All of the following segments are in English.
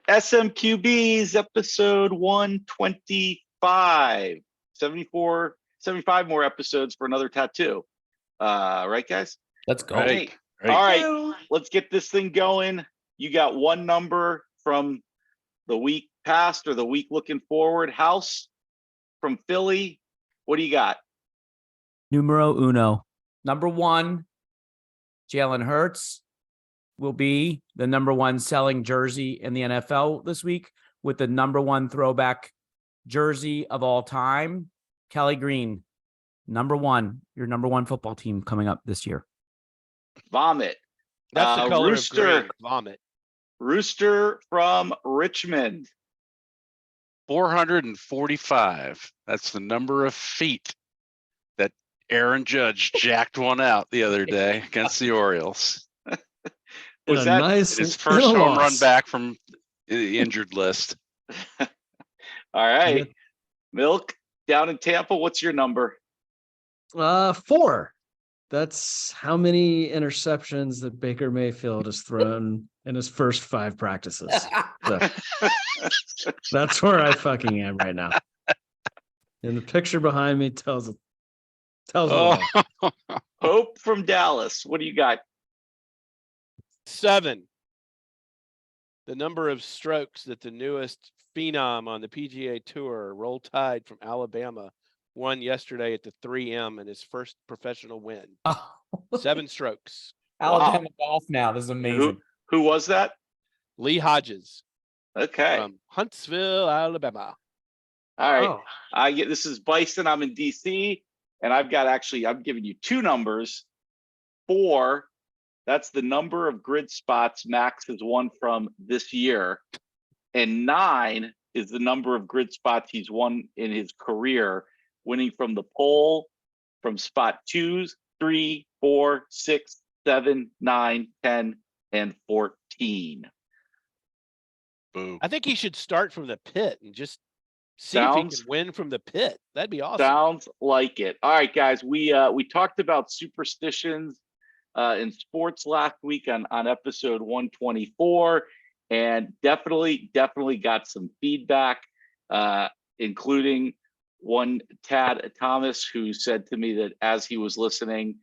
SMQBs, episode 125. 75 more episodes for another tattoo. Right, guys? Let's go. Right. All right, let's get this thing going. You got one number from the week past or the week looking forward. House from Philly. What do you got? Numero uno. Number one, Jalen Hurts will be the number one selling jersey in the NFL this week with the number one throwback jersey of all time. Kelly Green, number one, your number one football team coming up this year. Vomit. That's the color Rooster. of green. Vomit. Rooster from Richmond. 445. That's the number of feet that Aaron Judge jacked one out the other day against the Orioles. Was that nice his first home loss. run back from the injured list? All right. Milk down in Tampa. What's your number? 4. That's how many interceptions that Baker Mayfield has thrown in his first 5 practices. So, that's where I fucking am right now. And the picture behind me tells it. Hope from Dallas. What do you got? 7. The number of strokes that the newest phenom on the PGA Tour, Roll Tide from Alabama, won yesterday at the 3M in his first professional win. 7 strokes. Alabama golf now. This is amazing. Who was that? Lee Hodges Okay. from Huntsville, Alabama. All right. Oh. This is Bison. I'm in DC, and I'm giving you 2 numbers. 4, that's the number of grid spots Max has won from this year. And 9 is the number of grid spots he's won in his career, winning from the pole from spot 2, 3, 4, 6, 7, 9, 10, and 14. Boom. I think he should start from the pit and just see if he can win from the pit. That'd be awesome. Sounds like it. All right, guys. We talked about superstitions in sports last week on episode 124, and definitely got some feedback, including one Tad Thomas, who said to me that as he was listening,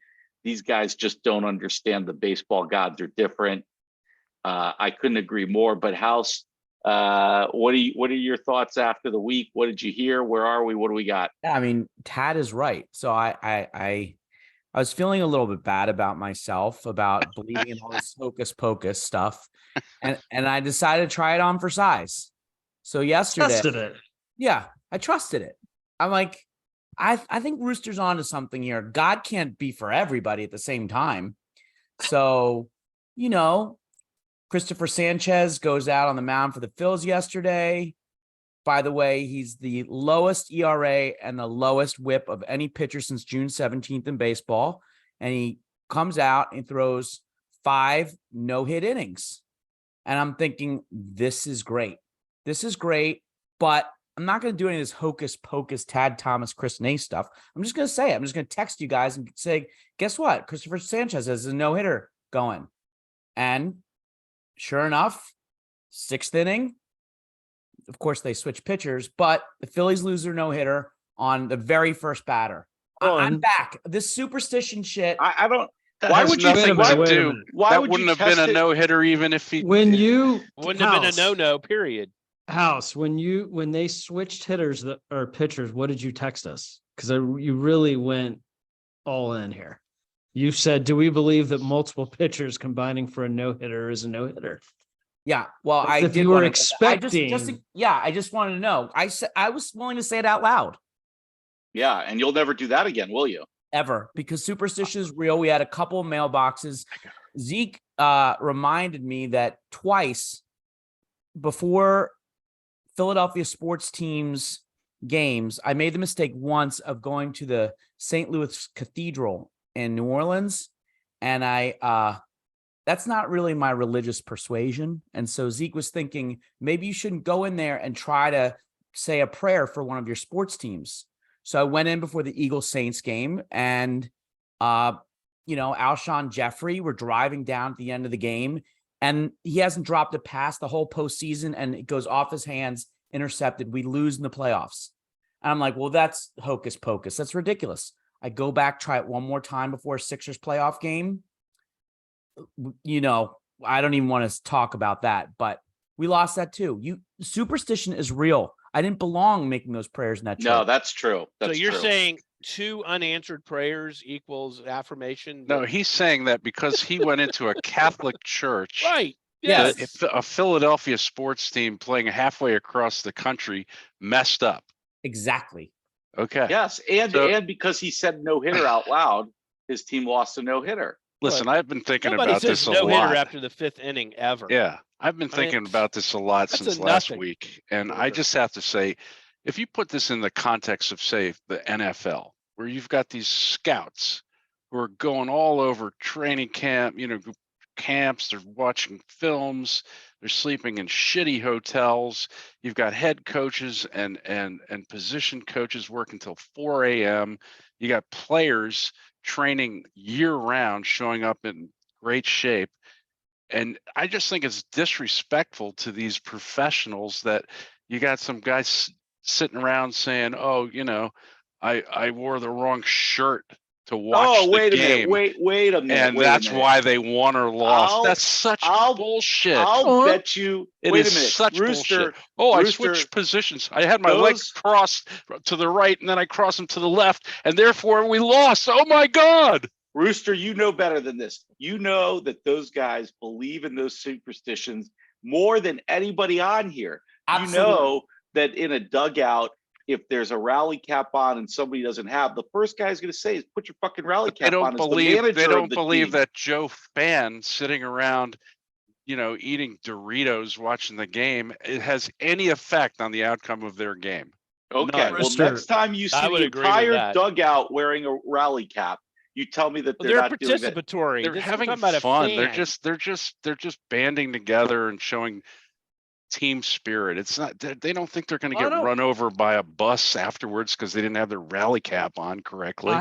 these guys just don't understand the baseball gods are different. I couldn't agree more. But House, what are your thoughts after the week? What did you hear? Where are we? What do we got? Yeah, I mean, Tad is right. So I was feeling a little bit bad about myself about believing in all this hocus pocus stuff, and I decided to try it on for size. So yesterday, Tested it. Yeah, I trusted it. I'm like, I think Rooster's onto something here. God can't be for everybody at the same time. So, Christopher Sanchez goes out on the mound for the Phils yesterday. By the way, he's the lowest ERA and the lowest whip of any pitcher since June 17th in baseball. And he comes out and throws 5 no-hit innings. And I'm thinking, this is great. This is great, but I'm not going to do any of this hocus pocus, Tad Thomas, Chris Ney stuff. I'm just going to say, I'm just going to text you guys and say, guess what? Christopher Sanchez has a no-hitter going. And sure enough, 6th inning, of course, they switch pitchers, but the Phillies lose their no-hitter on the very first batter. I'm back. This superstition shit. I don't. Why would you think Wait a to do? minute. Why That would wouldn't you have been test a it? no-hitter even if he. When you Wouldn't have been a no-no, period. House, when they switched hitters or pitchers, what did you text us? Because you really went all in here. You said, "Do we believe that multiple pitchers combining for a no-hitter is a no-hitter?" Yeah, well, As if you were expecting. I just wanted to know. I said I was willing to say it out loud. Yeah, and you'll never do that again, will you? Ever, because superstition is real. We had a couple of mailboxes. Zeke reminded me that twice before Philadelphia sports teams games, I made the mistake once of going to the St. Louis Cathedral in New Orleans, and that's not really my religious persuasion. And so Zeke was thinking, maybe you shouldn't go in there and try to say a prayer for one of your sports teams. So I went in before the Eagles Saints game, and Alshon Jeffrey were driving down at the end of the game, And he hasn't dropped a pass the whole postseason, and it goes off his hands, intercepted. We lose in the playoffs. And I'm like, well, that's hocus pocus. That's ridiculous. I go back, try it one more time before a Sixers playoff game. You know, I don't even want to talk about that, but we lost that too. Superstition is real. I didn't belong making those prayers in that church. No, that's true. That's so you're true. saying 2 unanswered prayers equals affirmation? No, he's saying that because he went into a Catholic church. Right. Yes. Yes. If a Philadelphia sports team playing halfway across the country messed up. Exactly. Okay. Yes, and because he said no hitter out loud, his team lost a no hitter. Listen, I've been thinking Nobody about says this a no hitter lot. after the 5th inning ever. Yeah, I've been thinking about this a lot that's since a last nothing. week. And For I sure. just have to say, if you put this in the context of, say, the NFL, where you've got these scouts who are going all over training camp, camps, they're watching films, they're sleeping in shitty hotels. You've got head coaches and position coaches working till 4 a.m. You got players training year round, showing up in great shape. And I just think it's disrespectful to these professionals that you got some guys sitting around saying, oh, I wore the wrong shirt to watch wait the a game. minute. Wait a minute. And wait a that's minute. why they won or lost. I'll- That's such I'll- bullshit. I'll bet you. It wait is a minute, such Rooster. bullshit. Oh, I Rooster, switched positions. I had my legs those- crossed to the right, and then I crossed them to the left, and therefore we lost. Oh my God. Rooster, you know better than this. You know that those guys believe in those superstitions more than anybody on here. Absolutely. You know that in a dugout, if there's a rally cap on and somebody doesn't have, the first guy's going to say is put your fucking rally cap on. As the manager They of don't the believe team. that Joe Fan sitting around, eating Doritos watching the game, it has any effect on the outcome of their game. Okay, None. well, Rooster, next time you see I the would agree with entire that. dugout wearing a rally cap, you tell me that Well, they're they're not doing that. participatory. They're This- we're having talking about a fun. They're fan. just banding together and showing team spirit. It's not. They don't think they're going to I get don't- run over by a bus afterwards because they didn't have their rally cap on correctly.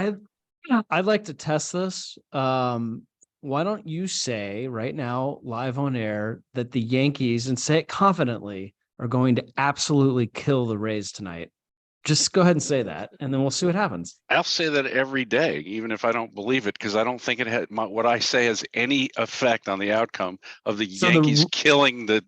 I'd like to test this. Why don't you say right now, live on air, that the Yankees, and say it confidently, are going to absolutely kill the Rays tonight? Just go ahead and say that, and then we'll see what happens. I'll say that every day, even if I don't believe it, because I don't think it had what I say has any effect on the outcome of the So Yankees killing the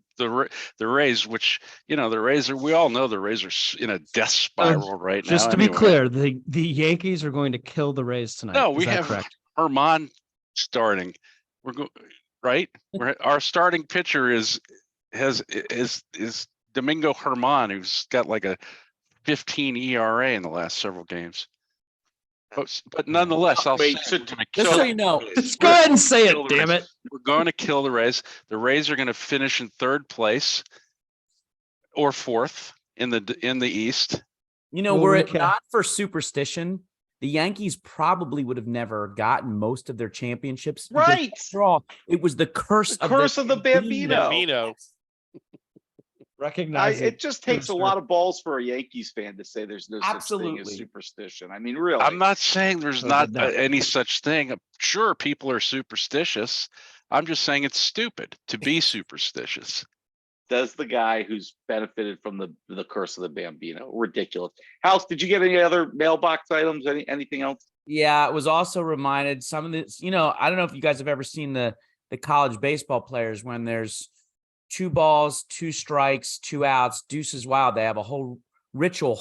Rays. Which the Rays are. We all know the Rays are in a death spiral right now. Just to be anyway. clear, the Yankees are going to kill the Rays tonight. No, Is we that have correct? Herman starting. Right. Our starting pitcher is Domingo Herman, who's got like a 15 ERA in the last several games. But nonetheless, I'll Wait, say so we're gonna Just kill so you know, the Rays. Just go ahead and say it, Kill the damn Rays. it. We're going to kill the Rays. The Rays are going to finish in 3rd place or 4th in the East. Well, were we it can- not for superstition, the Yankees probably would have never gotten most of their championships. because Right. after all, it was the curse The curse of the Bambino. Bambino. Recognize It just takes a Rooster. lot of balls for a Yankees fan to say there's no such thing Absolutely. as superstition. I mean, really. I'm not saying there's So not no. any such thing. Sure, people are superstitious. I'm just saying it's stupid to be superstitious. Does the guy who's benefited from the curse of the Bambino. Ridiculous. House, did you get any other mailbox items? Anything else? Yeah, it was also reminded some of this, I don't know if you guys have ever seen the college baseball players when there's 2 balls, 2 strikes, 2 outs, deuces wild. They have a whole ritual,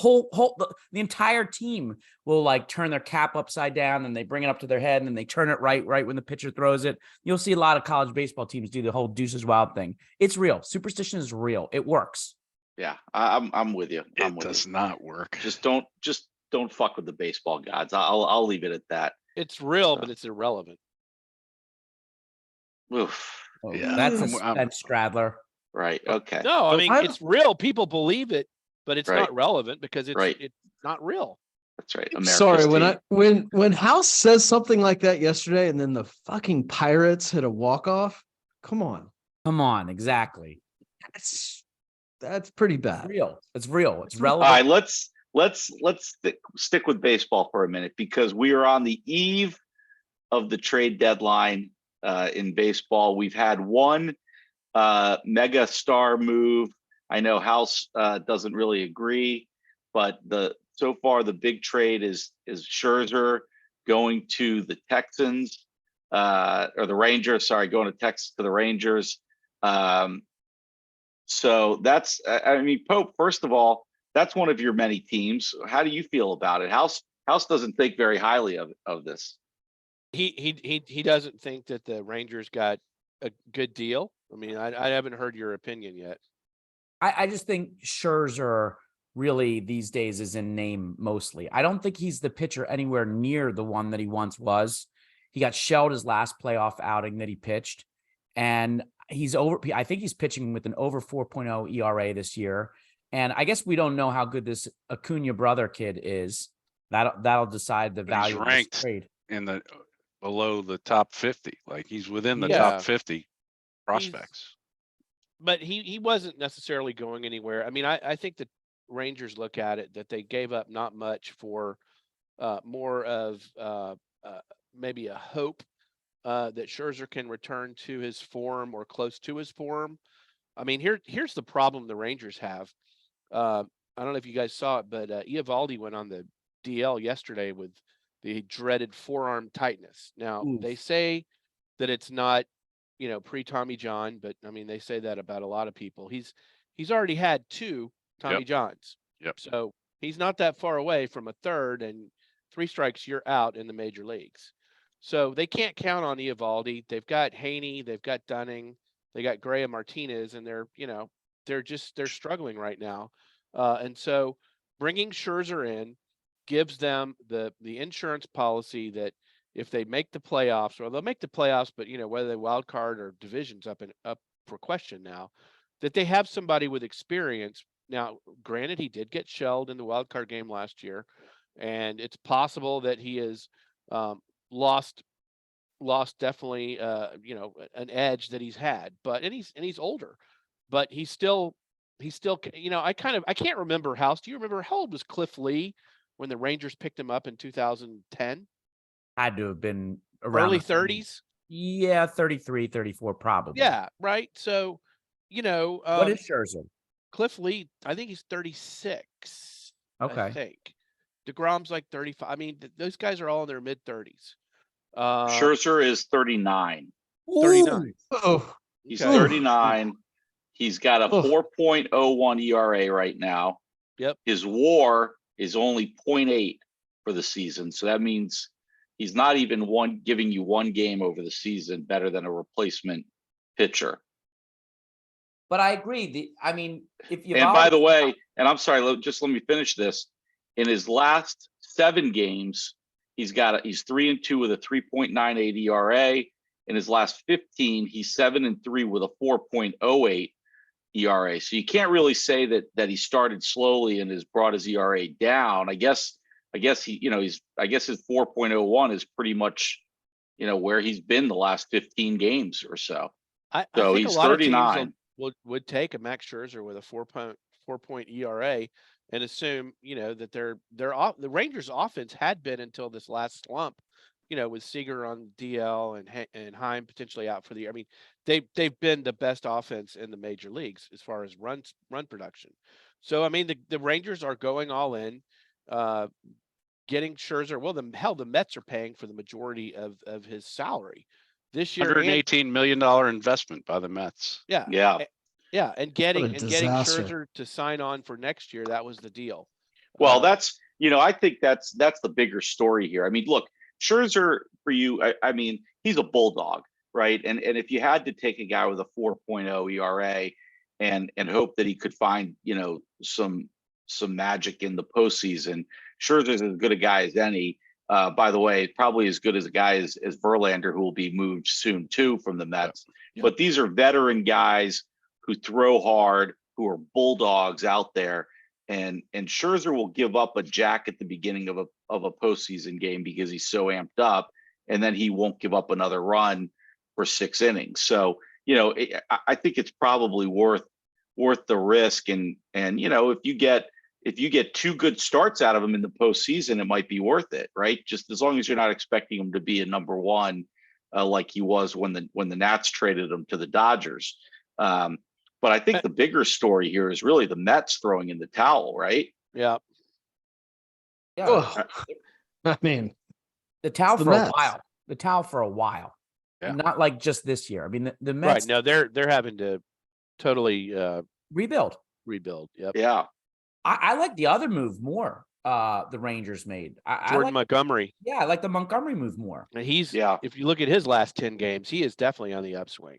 the entire team will like turn their cap upside down and they bring it up to their head and then they turn it right when the pitcher throws it. You'll see a lot of college baseball teams do the whole deuces wild thing. It's real. Superstition is real. It works. Yeah, I'm with you. I'm It with does you. not work. Just don't fuck with the baseball gods. I'll leave it at that. It's real, but it's irrelevant. Oof. Oh, Yeah, that's a I'm- Spence Stradler. Right. Okay. No, I mean I- it's real. People believe it, but it's Right. not relevant because it's Right. it's not real. That's right. America's Sorry, team. when House says something like that yesterday, and then the fucking Pirates hit a walk-off. Come on, Come on, exactly. that's pretty It's bad. real. It's real. It's All relevant. right, let's stick with baseball for a minute because we are on the eve of the trade deadline in baseball. We've had one mega star move. I know House doesn't really agree, but so far the big trade is Scherzer going to the Texans, or the Rangers. Sorry, going to Texas to the Rangers. So that's, I mean, Pope, first of all, that's one of your many teams. How do you feel about it? House doesn't think very highly of this. He doesn't think that the Rangers got a good deal. I mean, I haven't heard your opinion yet. I just think Scherzer really these days is in name mostly. I don't think he's the pitcher anywhere near the one that he once was. He got shelled his last playoff outing that he pitched, and I think he's pitching with an over 4.0 ERA this year. And I guess we don't know how good this Acuna brother kid is. That'll decide the value of this trade. In the below the top 50, like he's within the Yeah. top 50 prospects. But he wasn't necessarily going anywhere. I mean, I think the Rangers look at it that they gave up not much for more of maybe a hope that Scherzer can return to his form or close to his form. I mean, here's the problem the Rangers have. I don't know if you guys saw it, but Eovaldi went on the DL yesterday with the dreaded forearm tightness. Now, they say that it's not, pre-Tommy John, but I mean, they say that about a lot of people. He's already had 2 Tommy Johns. Yep. So he's not that far away from a third, and 3 strikes, you're out in the major leagues. So they can't count on Eovaldi. They've got Haney, they've got Dunning, they got Graham Martinez, and they're struggling right now. And so bringing Scherzer in gives them the insurance policy that if they make the playoffs, or they'll make the playoffs, but whether they wild card or divisions up for question now, that they have somebody with experience. Now, granted, he did get shelled in the wild card game last year, and it's possible that he has lost definitely an edge that he's had, but and he's older, but he's still I can't remember. House, do you remember how old was Cliff Lee when the Rangers picked him up in 2010? Had to have been around early 30s. Yeah, 33, 34 probably. Yeah, right. So, what is Scherzer? Cliff Lee, I think he's 36. Okay. I think DeGrom's like 35. I mean, those guys are all in their mid 30s. Scherzer is 39. 39. Oh, He's Okay. 39. He's got a 4.01 ERA right now. Yep. His WAR is only 0.8 for the season. So that means he's not even giving you one game over the season better than a replacement pitcher. But I agree. If you And by the way, and I'm sorry, let me finish this. In his last 7 games, he's 3-2 with a 3.98 ERA. In his last 15, he's 7-3 with a 4.08 ERA. So you can't really say that he started slowly and has brought his ERA down. I guess his 4.01 is pretty much, where he's been the last 15 games or so. I So think he's a lot 39. of teams would take a Max Scherzer with a 4.4 ERA and assume, that the Rangers offense had been until this last slump, with Seager on DL and Heim potentially out for the year. I mean, they've been the best offense in the major leagues as far as run production. So, I mean, the Rangers are going all in, getting Scherzer. Well, the Mets are paying for the majority of his salary this year. $118 million investment by the Mets. Yeah. And getting disaster. Scherzer to sign on for next year, that was the deal. Well, I think that's the bigger story here. I mean, look, Scherzer for you, I mean, he's a bulldog, right? And if you had to take a guy with a 4.0 ERA and hope that he could find, some magic in the postseason, Scherzer's as good a guy as any. By the way, probably as good as a guy as Verlander, who will be moved soon too from the Mets. Yep. But these are veteran guys who throw hard, who are bulldogs out there. And Scherzer will give up a jack at the beginning of a postseason game because he's so amped up, and then he won't give up another run for 6 innings. So, I think it's probably worth the risk. And if you get 2 good starts out of him in the postseason, it might be worth it, right? Just as long as you're not expecting him to be a number 1 like he was when the Nats traded him to the Dodgers. But I think the bigger story here is really the Mets throwing in the towel, right? Yeah. Yeah. Oh, I mean, The towel the for a Mets. while. The towel for a while. Yeah. Not like just this year. I mean, the Right. Mets No, they're having to totally rebuild. rebuild. Yep. Yeah. I like the other move more. The Rangers made. I Jordan like, Montgomery. yeah, I like the Montgomery move more. And he's Yeah. if you look at his last 10 games, he is definitely on the upswing.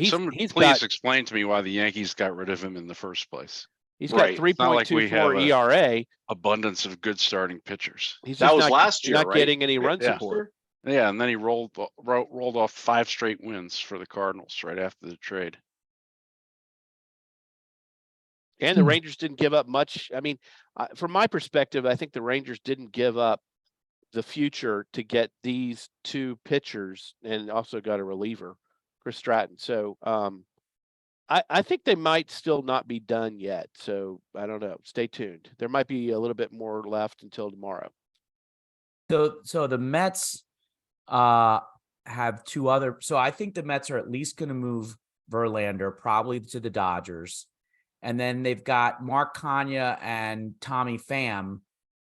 Someone he's please got- explain to me why the Yankees got rid of him in the first place. He's Right. got It's not like we have 3.24 a- ERA. Abundance of good starting pitchers. He's That just was not, last year, not right? getting any run Yeah. support. Yeah, and then he rolled off 5 straight wins for the Cardinals right after the trade. And the Rangers didn't give up much. I mean, from my perspective, I think the Rangers didn't give up the future to get these 2 pitchers and also got a reliever, Chris Stratton. So I think they might still not be done yet. So I don't know. Stay tuned. There might be a little bit more left until tomorrow. So the Mets have 2 other. So I think the Mets are at least going to move Verlander probably to the Dodgers. And then they've got Mark Kanya and Tommy Pham,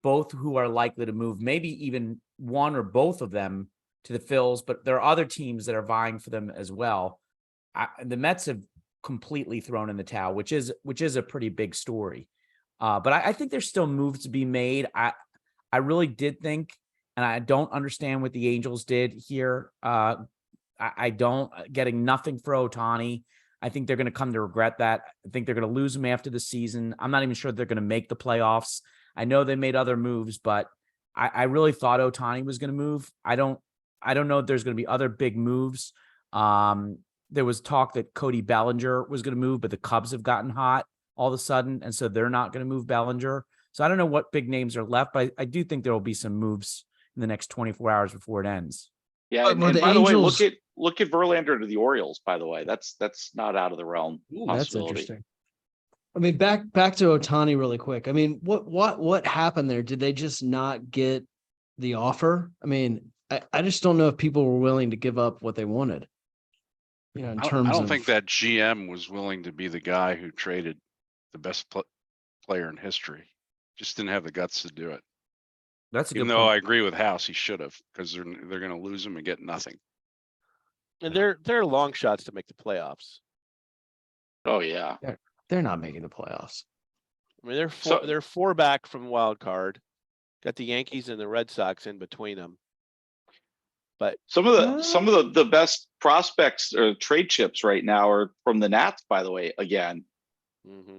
both who are likely to move, maybe even one or both of them to the Phils, but there are other teams that are vying for them as well. The Mets have completely thrown in the towel, which is a pretty big story. But I think there's still moves to be made. I really did think, and I don't understand what the Angels did here. I don't getting nothing for Ohtani. I think they're going to come to regret that. I think they're going to lose him after the season. I'm not even sure they're going to make the playoffs. I know they made other moves, but I really thought Ohtani was going to move. I don't know if there's going to be other big moves. There was talk that Cody Bellinger was going to move, but the Cubs have gotten hot all of a sudden, and so they're not going to move Bellinger. So I don't know what big names are left, but I do think there will be some moves in the next 24 hours before it ends. Yeah. But And, with and the by the way, Angels- look at Verlander to the Orioles, by the way. That's not out of the realm. That's possibility. interesting. I mean, back to Ohtani really quick. I mean, what happened there? Did they just not get the offer? I mean, I just don't know if people were willing to give up what they wanted. You know, in terms I don't of, think that GM was willing to be the guy who traded the best player in history. Just didn't have the guts to do it. That's a Even good though point. I agree with House, he should have, because they're going to lose him and get nothing. And they're long shots to make the playoffs. Oh yeah. they're not making the playoffs. I mean, they're So- they're 4 back from wild card. Got the Yankees and the Red Sox in between them. But Some of the best prospects or trade chips right now are from the Nats, by the way, again.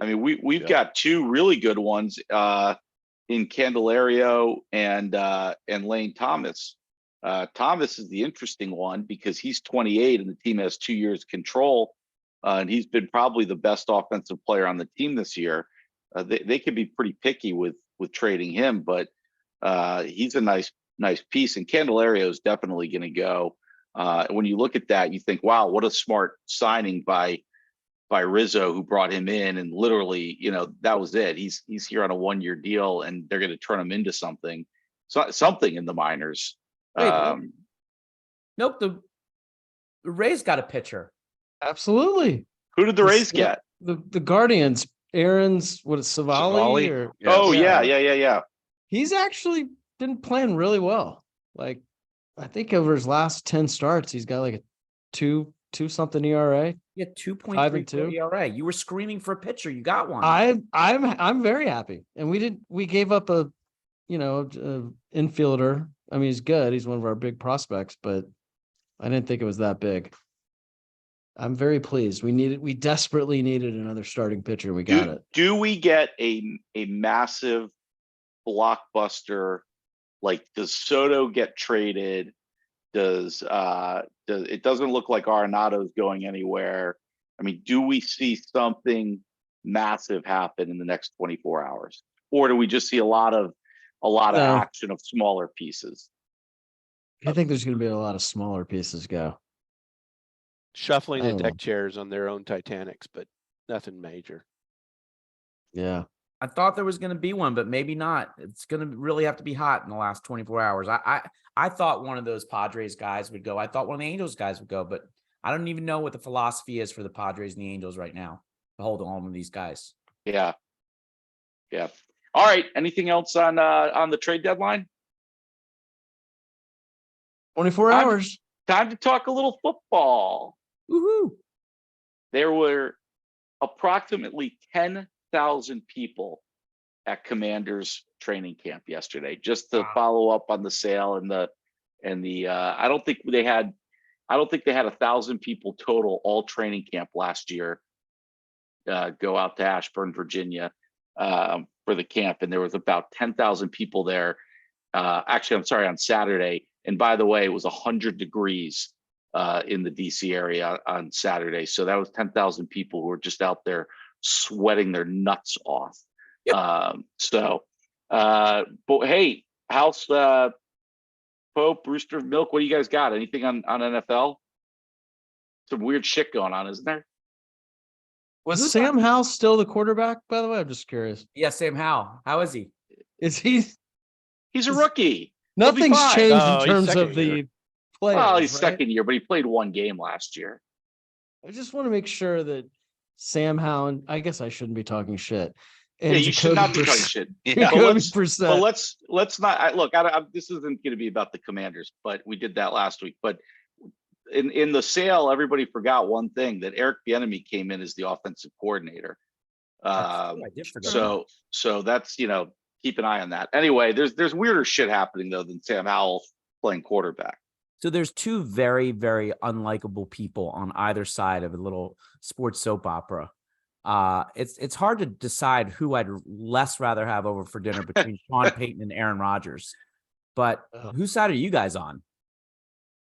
I mean, we've Yeah. got 2 really good ones in Candelario and Lane Thomas. Thomas is the interesting one because he's 28 and the team has 2 years control. And he's been probably the best offensive player on the team this year. They could be pretty picky with trading him, but he's a nice piece. And Candelario is definitely going to go. When you look at that, you think, wow, what a smart signing by Rizzo, who brought him in, and literally, that was it. He's here on a 1-year deal, and they're going to turn him into something in the minors. Wait, nope. The Rays got a pitcher. Absolutely. Who did the Rays Yeah. get? The Guardians, Aaron's Savali, Savali? or Yeah, Oh yeah. yeah. he's actually been playing really well. Like, I think over his last 10 starts, he's got like a 2 something ERA. Yeah, 5 and 2. 2.3 ERA. You were screaming for a pitcher. You got one. I'm very happy. And we gave up a infielder. I mean, he's good. He's one of our big prospects, but I didn't think it was that big. I'm very pleased. We desperately needed another starting pitcher. We got it. Do we get a massive blockbuster? Like, does Soto get traded? Does it doesn't look like Arenado's going anywhere? I mean, do we see something massive happen in the next 24 hours, or do we just see a lot of action of smaller pieces? I think there's going to be a lot of smaller pieces go. shuffling the Oh. deck chairs on their own Titanics, but nothing major. Yeah. I thought there was going to be one, but maybe not. It's going to really have to be hot in the last 24 hours. I thought one of those Padres guys would go. I thought one of the Angels guys would go, but I don't even know what the philosophy is for the Padres and the Angels right now to hold on to these guys. Yeah. Yeah. All right. Anything else on the trade deadline? 24 hours. Time to talk a little football. Woohoo! There were approximately 10,000 people at Commanders training camp yesterday, just to follow up on the sale and the I don't think they had 1,000 people total all training camp last year go out to Ashburn, Virginia for the camp, and there was about 10,000 people there. Actually, I'm sorry, on Saturday. And by the way, it was 100 degrees in the DC area on Saturday. So that was 10,000 people who were just out there sweating their nuts off. Yep. But hey, House Pope, Rooster of Milk, what do you guys got? Anything on NFL? Some weird shit going on, isn't there? Was Sam Howell still the quarterback, by the way? I'm just curious. Yeah, Sam Howell. How is he? Is he? He's a rookie. Nothing's changed No, in he's terms second of the year. players. Well, he's right? second year, but he played one game last year. I just want to make sure that Sam Howell, I guess I shouldn't be talking shit. Yeah, you should not be talking shit. Yeah. But let's not. Look, this isn't going to be about the Commanders, but we did that last week. But in the sale, everybody forgot one thing, that Eric Bieniemy came in as the offensive coordinator. I did forget. So that's, keep an eye on that. Anyway, there's weirder shit happening though than Sam Howell playing quarterback. So there's two very, very unlikable people on either side of a little sports soap opera. It's hard to decide who I'd less rather have over for dinner between Sean Payton and Aaron Rodgers. But whose side are you guys on?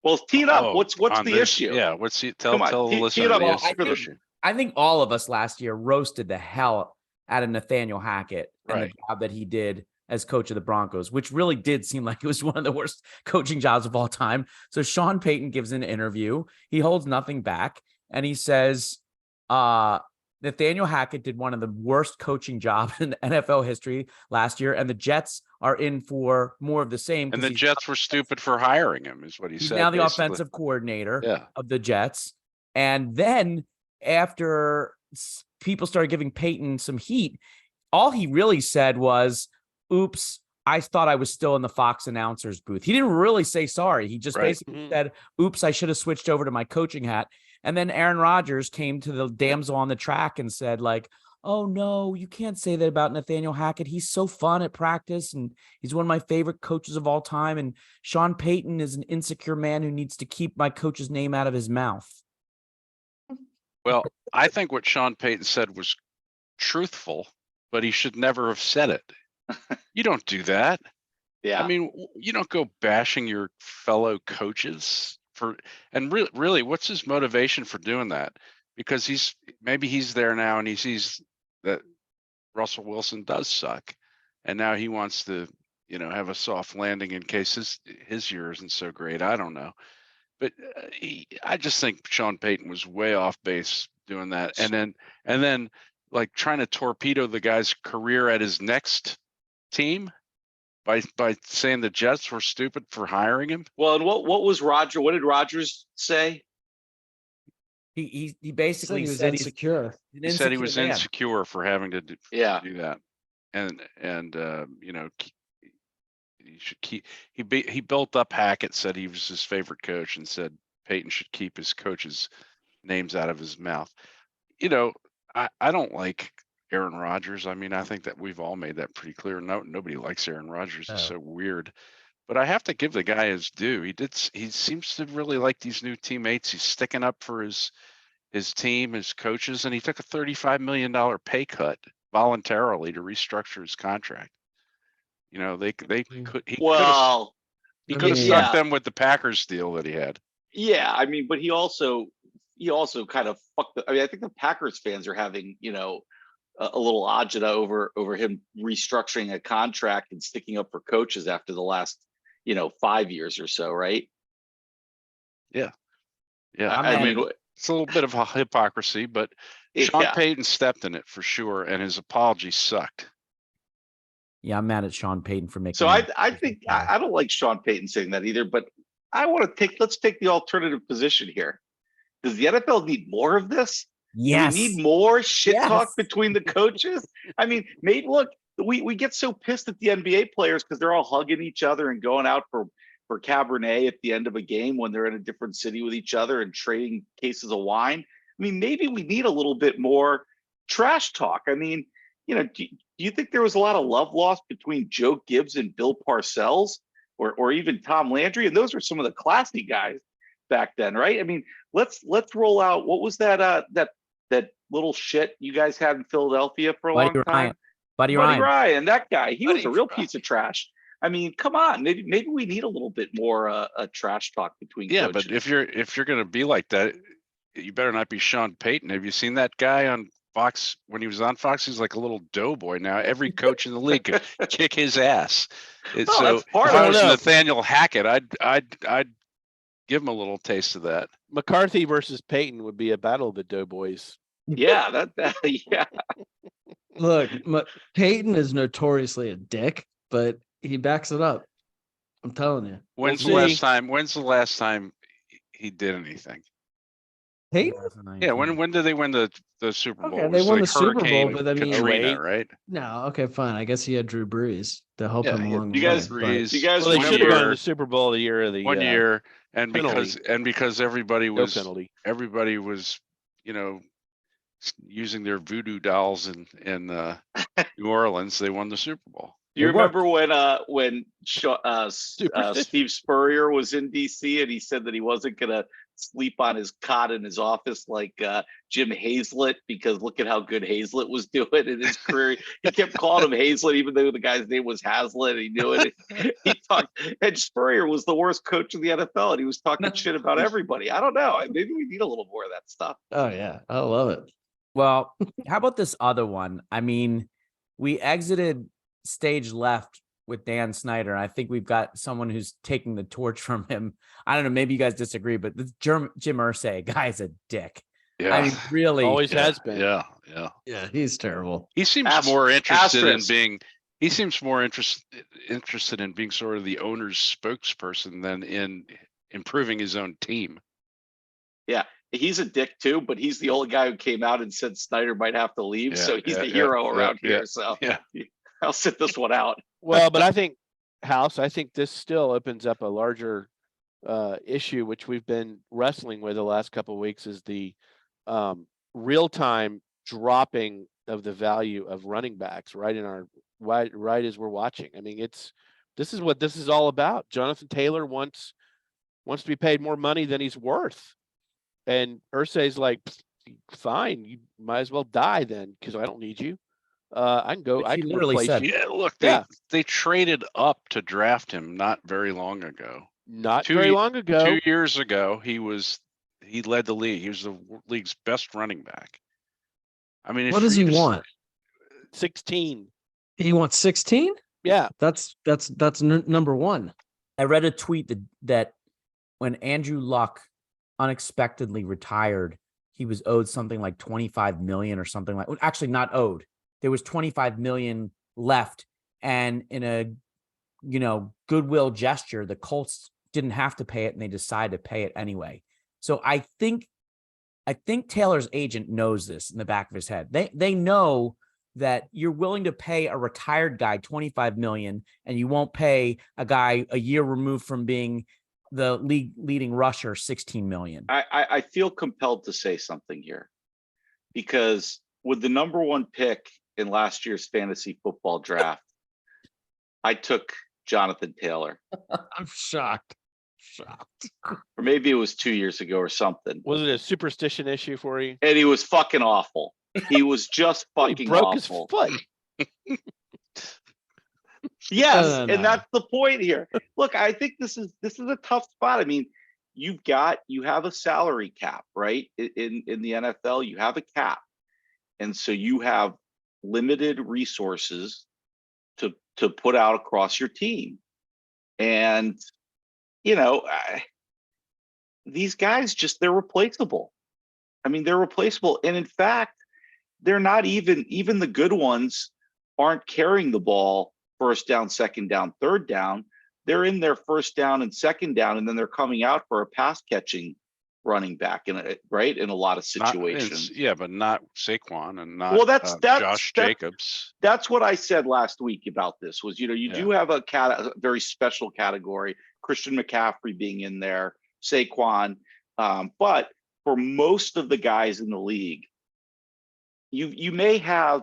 Well, tee it up. What's the issue? Yeah, tell the listener the issue. I think all of us last year roasted the hell out of Nathaniel Hackett and the job that he did as coach of the Broncos, which really did seem like it was one of the worst coaching jobs of all time. So Sean Payton gives an interview. He holds nothing back. And he says, Nathaniel Hackett did one of the worst coaching jobs in NFL history last year. And the Jets are in for more of the same. And the Jets were stupid for hiring him, is what he said. He's now the basically. offensive coordinator of the Jets. And then after people started giving Payton some heat, all he really said was, oops, I thought I was still in the Fox announcer's booth. He didn't really say sorry. He just basically said, oops, I should have switched over to my coaching hat. And then Aaron Rodgers came to the damsel on the track and said, like, oh, no, you can't say that about Nathaniel Hackett. He's so fun at practice, and he's one of my favorite coaches of all time. And Sean Payton is an insecure man who needs to keep my coach's name out of his mouth. Well, I think what Sean Payton said was truthful, but he should never have said it. You don't do that. Yeah. I mean, you don't go bashing your fellow coaches and really, what's his motivation for doing that? Because maybe he's there now and he sees that Russell Wilson does suck, and now he wants to, have a soft landing in case his year isn't so great. I don't know, but I just think Sean Payton was way off base doing that, and then like trying to torpedo the guy's career at his next team by saying the Jets were stupid for hiring him. Well, and what was Roger? What did Rodgers say? He basically said said insecure. He said he was insecure for having to do that, and he should keep. He built up Hackett, said he was his favorite coach, and said Payton should keep his coaches' names out of his mouth. I don't like Aaron Rodgers. I mean, I think that we've all made that pretty clear. Nobody likes Aaron Rodgers. He's so weird. But I have to give the guy his due. He seems to really like these new teammates. He's sticking up for his team, his coaches, and he took a $35 million pay cut voluntarily to restructure his contract. He could have stuck them with the Packers deal that he had. Yeah, I mean, but he also kind of fucked. I mean, I think the Packers fans are having, a little agita over him restructuring a contract and sticking up for coaches after the last, 5 years or so, right? Yeah. I mean, it's a little bit of a hypocrisy, but Sean Payton stepped in it for sure, and his apology sucked. Yeah, I'm mad at Sean Payton for making. So I think I don't like Sean Payton saying that either, but let's take the alternative position here. Does the NFL need more of this? Yes. Do we need more shit talk Yes. between the coaches? I mean, maybe look, we get so pissed at the NBA players because they're all hugging each other and going out for Cabernet at the end of a game when they're in a different city with each other and trading cases of wine. I mean, maybe we need a little bit more trash talk. I mean, do you think there was a lot of love lost between Joe Gibbs and Bill Parcells or even Tom Landry? And those were some of the classy guys back then, right? I mean, let's roll out. What was that little shit you guys had in Philadelphia for a long time? Buddy Ryan. That guy, he was a real piece of trash. I mean, come on, maybe we need a little bit more a trash talk between coaches. But if you're going to be like that, you better not be Sean Payton. Have you seen that guy on Fox when he was on Fox? He's like a little doughboy now. Every coach in the league could kick his ass. If I was Nathaniel Hackett, I'd give him a little taste of that. McCarthy versus Payton would be a battle of the doughboys. Yeah, yeah. Look, Peyton is notoriously a dick, but he backs it up. I'm telling you. When's the last time he did anything? Peyton? Yeah, when did they win the Super Bowl? Okay, they won the Super Bowl, but I mean, Katrina, right? No, okay, fine. I guess he had Drew Brees to help him along. You guys, they should have gone to the Super Bowl the year of the 1 year, and penalty. because everybody was penalty. using their voodoo dolls in New Orleans, they won the Super Bowl. Do you remember when Steve Spurrier was in DC and he said that he wasn't gonna sleep on his cot in his office like Jim Hazlett because look at how good Hazlett was doing in his career. He kept calling him Hazlett even though the guy's name was Hazlett. He knew it. He talked, and Spurrier was the worst coach in the NFL and he was talking shit about everybody. I don't know. Maybe we need a little more of that stuff. Oh yeah, I love it. Well, how about this other one? I mean, we exited stage left with Dan Snyder. I think we've got someone who's taking the torch from him. I don't know. Maybe you guys disagree, but the Jim Irsay guy's a dick. Yeah, I mean, really, always has been. Yeah, he's terrible. He seems more interested in being. He seems more interested in being sort of the owner's spokesperson than in improving his own team. Yeah. He's a dick too, but he's the only guy who came out and said Snyder might have to leave. So he's the hero around here. So I'll sit this one out. Well, but I think this still opens up a larger issue, which we've been wrestling with the last couple of weeks, is the real-time dropping of the value of running backs right as we're watching. I mean, this is what this is all about. Jonathan Taylor wants to be paid more money than he's worth. And Irsay's like, fine, you might as well die then because I don't need you. I can go. I can replace you. Yeah, look, they traded up to draft him not very long ago. Not very long ago. 2 years ago, he led the league. He was the league's best running back. I mean, what does he want? 16. He wants 16? Yeah, that's number one. I read a tweet that when Andrew Luck unexpectedly retired, he was owed something like 25 million or something like, actually not owed. There was 25 million left. And in a, goodwill gesture, the Colts didn't have to pay it and they decided to pay it anyway. So I think Taylor's agent knows this in the back of his head. They know that you're willing to pay a retired guy 25 million and you won't pay a guy a year removed from being the league leading rusher 16 million. I feel compelled to say something here because with the number one pick in last year's fantasy football draft, I took Jonathan Taylor. I'm shocked. Or maybe it was 2 years ago or something. Was it a superstition issue for you? And he was fucking awful. He was just fucking he broke awful. His foot. Yes, and that's the point here. Look, I think this is a tough spot. I mean, you have a salary cap, right? In the NFL, you have a cap. And so you have limited resources to put out across your team. And these guys they're replaceable. I mean, they're replaceable. And in fact, they're not even the good ones aren't carrying the ball first down, second down, third down. They're in their first down and second down, and then they're coming out for a pass catching running back in a lot of Not- situations. yeah, but not Saquon and not Well, that's Josh that- Jacobs. That's what I said last week about this was, you Yeah. do have a very special category, Christian McCaffrey being in there, Saquon. But for most of the guys in the league, you may have,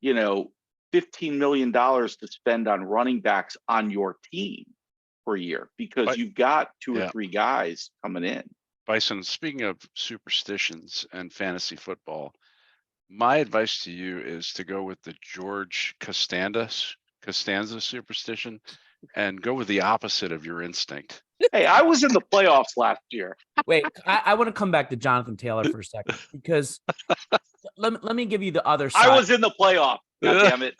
$15 million to spend on running backs on your team per year because But- you've got two or yeah. three guys coming in. Bison, speaking of superstitions and fantasy football, my advice to you is to go with the George Costanza superstition and go with the opposite of your instinct. Hey, I was in the playoffs last year. Wait, I want to come back to Jonathan Taylor for a second because let me give you the other side. I was in the playoffs. God damn it.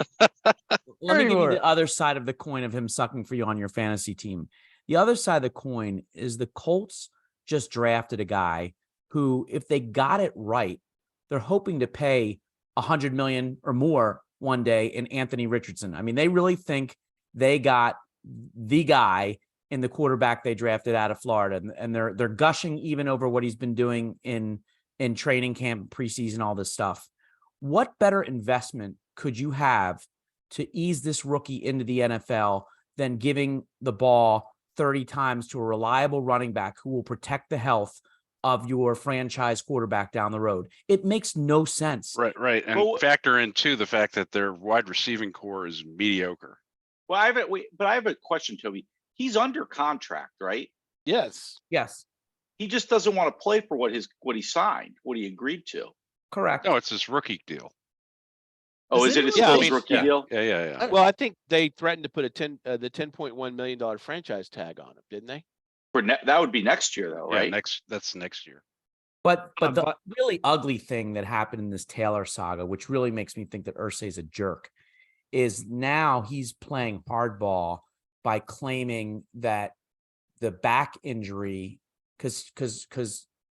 Let me give you Sure. the other side of the coin of him sucking for you on your fantasy team. The other side of the coin is the Colts just drafted a guy who, if they got it right, they're hoping to pay $100 million or more one day in Anthony Richardson. I mean, they really think they got the guy in the quarterback they drafted out of Florida, and they're gushing even over what he's been doing in training camp, preseason, all this stuff. What better investment could you have to ease this rookie into the NFL than giving the ball 30 times to a reliable running back who will protect the health of your franchise quarterback down the road? It makes no sense. Right. And Well, factor in too the fact that their wide receiving core is mediocre. Well, I have a question, Toby. He's under contract, right? Yes. Yes, He just doesn't want to play for what he signed, what he agreed to. correct. No, it's his rookie deal. Oh, Is is it it his really? still Yeah, his I mean, rookie Yeah. deal? Yeah. Well, I think they threatened to put the $10.1 million franchise tag on him, didn't they? That would be next year, though, Yeah, right? that's next year. But the but- really ugly thing that happened in this Taylor saga, which really makes me think that Irsay is a jerk, is now he's playing hardball by claiming that the back injury, because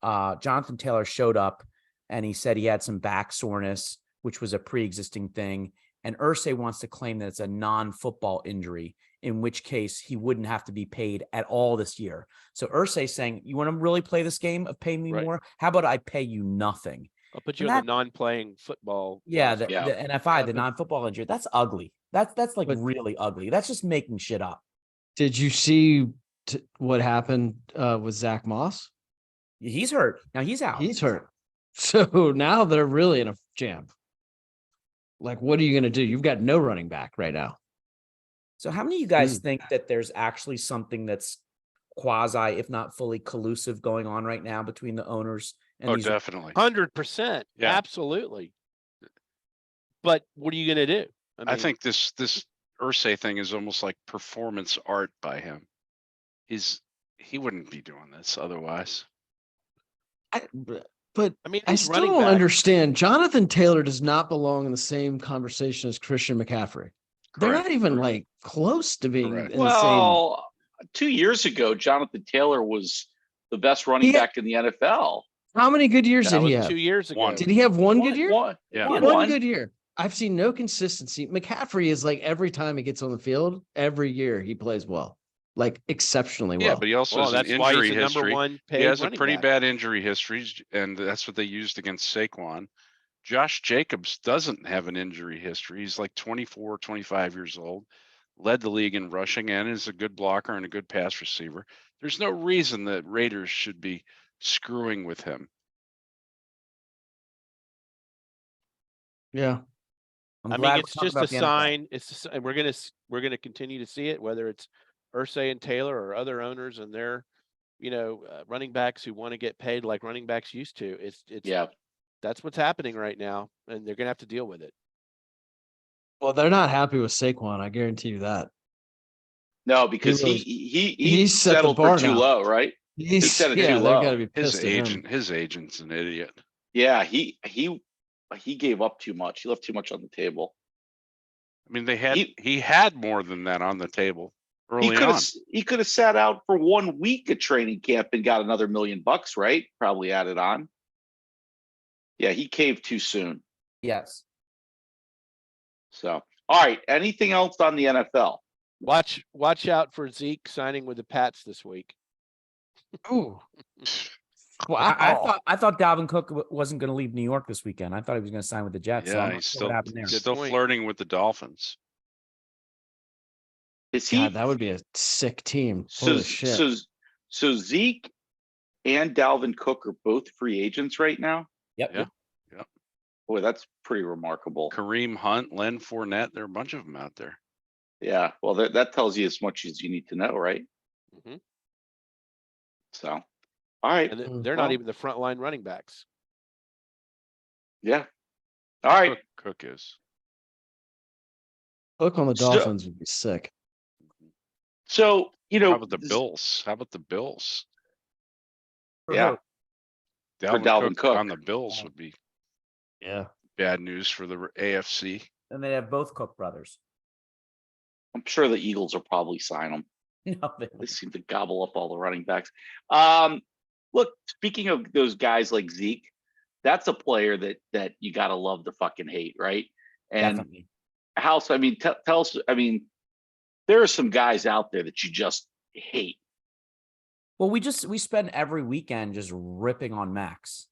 Jonathan Taylor showed up and he said he had some back soreness, which was a pre-existing thing, and Irsay wants to claim that it's a non-football injury, in which case he wouldn't have to be paid at all this year. So Irsay's saying, you want to really play this game of pay me Right. more? How about I pay you nothing? I'll put you And in that- the non-playing football. Yeah, clause. Yeah. the NFI, the non-football injury. That's ugly. That's like But- really ugly. That's just making shit up. Did you see what happened with Zach Moss? He's hurt. Now he's out. He's hurt. So now they're really in a jam. Like, what are you going to do? You've got no running back right now. So how many of you guys think that there's actually something that's quasi, if not fully collusive going on right now between the owners and Oh, these? definitely. 100%. Yeah. Absolutely. But what are you going to do? I mean, think this Irsay thing is almost like performance art by him. He wouldn't be doing this otherwise. But I mean, I these still running don't backs- understand. Jonathan Taylor does not belong in the same conversation as Christian McCaffrey. They're Correct. not even like close to being Correct. in the same. Well, 2 years ago, Jonathan Taylor was the best running He had- back in the NFL. How many good years that did he was have? 2 years ago. One. Did he have one good year? Yeah. One good year. I've seen no consistency. McCaffrey is like every time he gets on the field, every year he plays well, like exceptionally well. Yeah, but he also Well, has an that's why injury he's the number history. one paid He has a running pretty back. bad injury history, and that's what they used against Saquon. Josh Jacobs doesn't have an injury history. He's like 24, 25 years old, led the league in rushing, and is a good blocker and a good pass receiver. There's no reason that Raiders should be screwing with him. Yeah. I'm I glad mean, we're it's talking just about a the NFL. sign. And we're gonna continue to see it, whether it's Irsay and Taylor or other owners and their, running backs who want to get paid like running backs used to. It's Yeah. that's what's happening right now, and they're gonna have to deal with it. Well, they're not happy with Saquon. I guarantee you that. No, because really- he he set the settled bar for too now. low, right? set it too they're low. gotta be pissed at him. His agent's an idiot. Yeah, he gave up too much. He left too much on the table. I mean, He- he had more than that on the table He early could on. have sat out for 1 week at training camp and got another $1 million, right? Probably added on. Yeah, he caved too soon. Yes. So, all right. Anything else on the NFL? Watch out for Zeke signing with the Pats this week. Ooh. I thought Dalvin Cook wasn't going to leave New York this weekend. I thought he was going to sign with the Jets. So I'm Yeah, not sure what happened there. he's still point. flirting with the Dolphins. Is he? God, that would be a sick team. Holy shit. So Zeke and Dalvin Cook are both free agents right now. Yep. Yeah. Boy, that's pretty remarkable. Kareem Hunt, Len Fournette, there are a bunch of them out there. Yeah. Well, that tells you as much as you need to know, right? Mhm. So, all right. And they're not Well, even the frontline running backs. Yeah. All right. Cook is. Look on the So- Dolphins would be sick. So, How about the Bills? How about the Bills? Yeah. Dalvin Cook. on the Bills would be Yeah. bad news for the AFC. And they have both Cook brothers. I'm sure the Eagles will probably sign him. No, They seem to gobble up all the running backs. Look, speaking of those guys like Zeke, that's a player that you gotta love to fucking hate, right? And definitely. House, I mean, tell us. I mean, there are some guys out there that you just hate. Well, we spend every weekend just ripping on Max.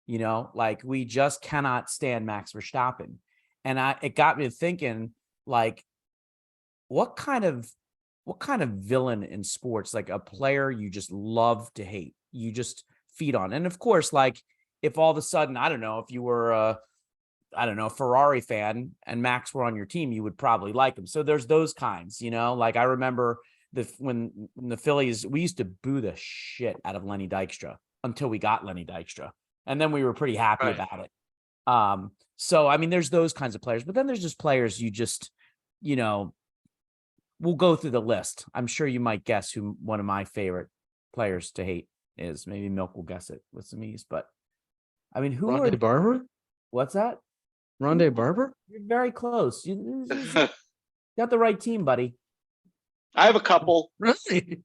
You know, like we just cannot stand Max Verstappen. And it got me thinking, like, what kind of villain in sports, like a player you just love to hate, you just feed on. And of course, like if all of a sudden, I don't know, if you were a Ferrari fan and Max were on your team, you would probably like him. So there's those kinds, you know, like I remember when the Phillies, we used to boo the shit out of Lenny Dykstra until we got Lenny Dykstra. And then we were pretty happy Right. about it. So, I mean, there's those kinds of players, but then there's just players you just, you know, we'll go through the list. I'm sure you might guess who one of my favorite players to hate is. Maybe Milk will guess it with some ease, but I mean, who are Rondé Barber? what's that? Rondé Barber? You're very close. You got the right team, buddy. I have a couple. Really?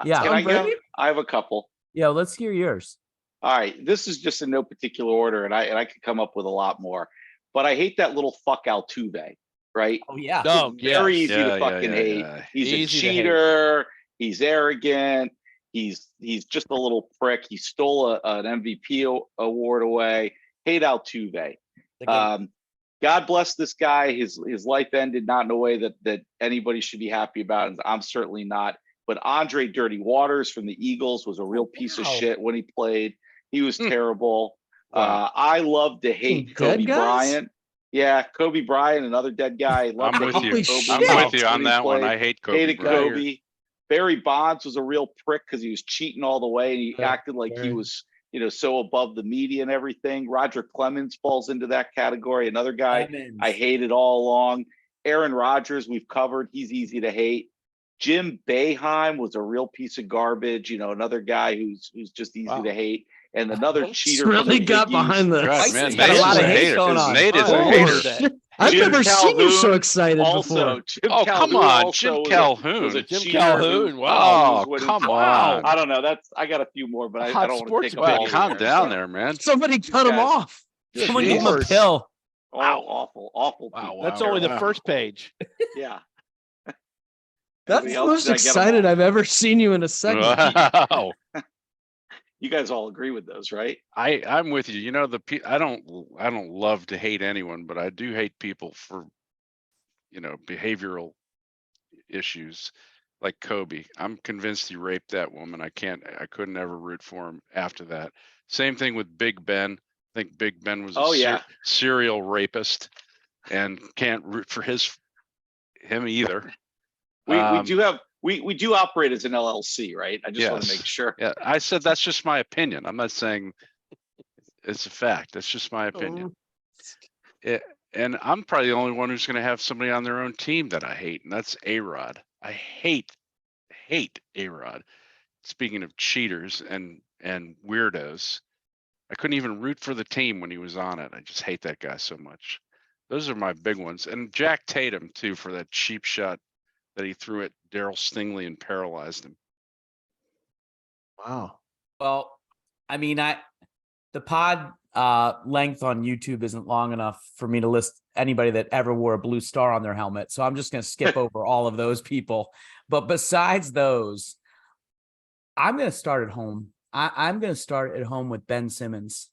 Yeah. Can I go? I have a couple. Yeah, let's hear yours. All right. This is just in no particular order, and I could come up with a lot more. But I hate that little fuck Altuve, right? Oh yeah. Oh, Very yes. easy to fucking hate. yeah. He's a Easy to hate. cheater. He's arrogant. He's just a little prick. He stole an MVP award away. Hate Altuve. God bless this guy. His life ended not in a way that anybody should be happy about, and I'm certainly not. But Andre Dirty Waters from the Eagles was a real piece of Wow. shit when he played. He was terrible. Wow. I love to hate Dead Kobe guys? Bryant. Yeah, Kobe Bryant, another dead guy. Love I'm to with hate you. Holy Kobe shit. I'm Bryant with you on when he that one. played. I hate Kobe Hated Bryant. Kobe. Barry Bonds was a real prick because he was cheating all the way and he Yeah, acted like he very. was, so above the media and everything. Roger Clemens falls into that category. Another guy I hated all along. Aaron Rodgers, we've covered. He's easy to hate. Jim Boeheim was a real piece of garbage. Another guy who's just easy to hate. And another cheater. Really from the got Big behind East. this. God, Bison's man, got a Nate's lot is of a hate hater. going on. Nate is a Oh, hater. shit. I've Jim never seen you so Calhoun excited Also, before. Jim Oh, Calhoun come on, also Jim was Calhoun. was a Jim cheater Calhoun, who- wow. who was Oh, winning come titles. on. I don't know. I got a few more, but I Hot don't want to sports take a bet. ball Calm here, down so. there, man. Somebody cut him guys- off. Someone give him a Lord. pill. Oh, Wow. awful. Wow, people. That's wow, only the wow. first page. Yeah. That's Anybody the else? most Did I get 'em excited all? I've ever seen you in a segment. Wow. You guys all agree with those, right? I'm with you. I don't love to hate anyone, but I do hate people for behavioral issues like Kobe. I'm convinced he raped that woman. I couldn't ever root for him after that. Same thing with Big Ben. I think Big Ben was a serial rapist and can't root for him either. We do operate as an LLC, right? I just want to Yes. make sure. Yeah, I said that's just my opinion. I'm not saying it's a fact. That's just my opinion. And I'm probably the only one who's going to have somebody on their own team that I hate, and that's A-Rod. I hate A-Rod. Speaking of cheaters and weirdos, I couldn't even root for the team when he was on it. I just hate that guy so much. Those are my big ones. And Jack Tatum, too, for that cheap shot that he threw at Darryl Stingley and paralyzed him. Wow. Well, I mean, the pod length on YouTube isn't long enough for me to list anybody that ever wore a blue star on their helmet. So I'm just going to skip over all of those people. But besides those, I'm going to start at home. I'm going to start at home with Ben Simmons.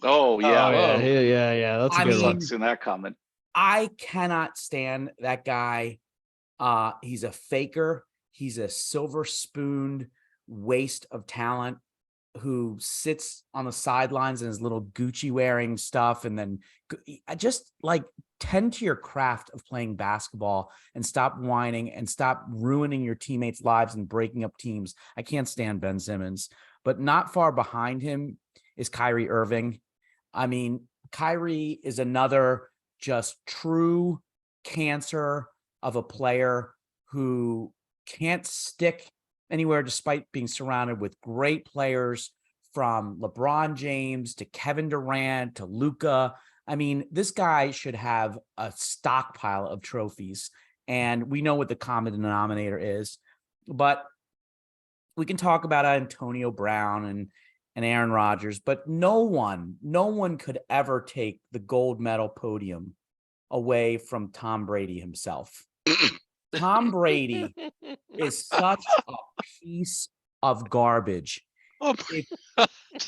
Oh yeah, Yeah. That's a I good mean, one. Sucks in that comment. I cannot stand that guy. He's a faker. He's a silver spooned waste of talent who sits on the sidelines in his little Gucci wearing stuff. And then I just like tend to your craft of playing basketball and stop whining and stop ruining your teammates' lives and breaking up teams. I can't stand Ben Simmons, but not far behind him is Kyrie Irving. I mean, Kyrie is another just true cancer of a player who can't stick anywhere despite being surrounded with great players from LeBron James to Kevin Durant to Luka. I mean, this guy should have a stockpile of trophies, and we know what the common denominator is. But we can talk about Antonio Brown and Aaron Rodgers, but no one could ever take the gold medal podium away from Tom Brady himself. Tom Brady is such a piece of garbage. Oh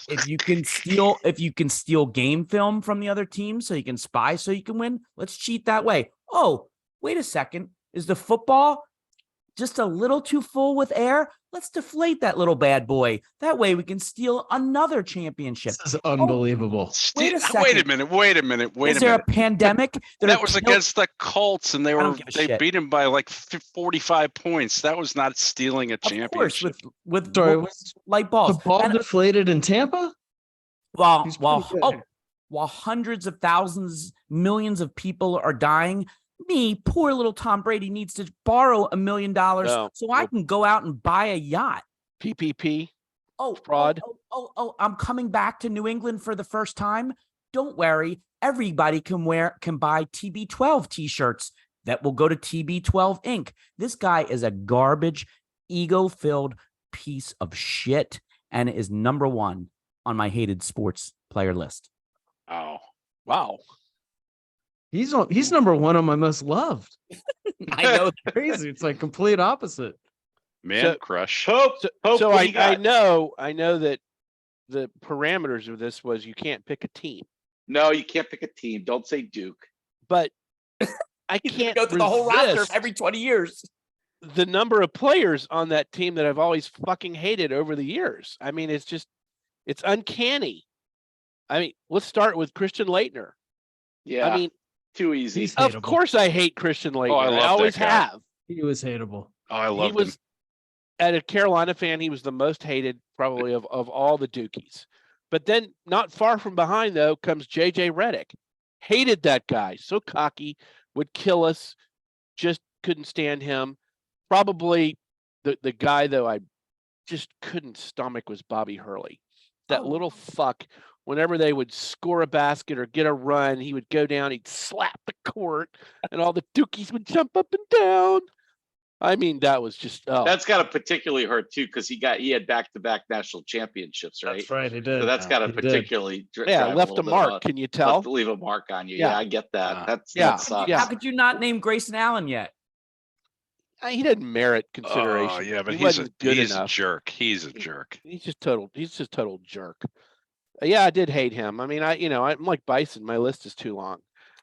If you can steal game film from the other team so you can spy so you can win, let's cheat that way. Oh, wait a second. Is the football just a little too full with air? Let's deflate that little bad boy. That way we can steal another championship. This is unbelievable. Wait a Wait a second. minute. Is there a pandemic? That was against the Colts, and they shit. beat him by like 45 points. That was not stealing a Of course, championship. with Sorry, light The balls. ball And deflated in Tampa? while He's while pretty good. while hundreds of thousands, millions of people are dying, me, poor little Tom Brady, needs to borrow $1 million No. so I can go out and buy a yacht. PPP. Oh, Fraud. Oh, I'm coming back to New England for the first time. Don't worry. Everybody can buy TB12 t-shirts that will go to TB12 Inc. This guy is a garbage, ego-filled piece of shit and is number one on my hated sports player list. Oh, Wow. He's number one on my most loved. I know. Crazy. It's like complete opposite. man So- crush. Hope. So what do I you got? know that the parameters of this was you can't pick a team, No, you can't pick a team. Don't say Duke. but I He's gonna can't go through the whole roster resist every 20 years. the number of players on that team that I've always fucking hated over the years. I mean, it's uncanny. I mean, let's start with Christian Leitner. Yeah, I mean, too easy. He's of hateable. course I hate Christian Leitner. I love I that always guy. have. He was hateable. Oh, I He love was him. at a Carolina fan, he was the most hated probably of all the Dukies. But then not far from behind though comes JJ Redick. Hated that guy. So cocky, would kill us. Just couldn't stand him. Probably the guy though I just couldn't stomach was Bobby Hurley. That Oh. little fuck. Whenever they would score a basket or get a run, he would go down, he'd slap the court, and all the Dukies would jump up and down. I mean, that was just That's got to particularly hurt too, because he had back-to-back national championships, right? That's right. He did. So that's got to He did. particularly left a mark. Can you tell? leave a mark on you. Yeah. Yeah, I get that. That Yeah. sucks. Yeah. How could you not name Grayson Allen yet? He didn't merit consideration. Oh, yeah, but he he's wasn't good a enough. jerk. He's a jerk. He's just total jerk. Yeah, I did hate him. I mean, I'm like Bison. My list is too long.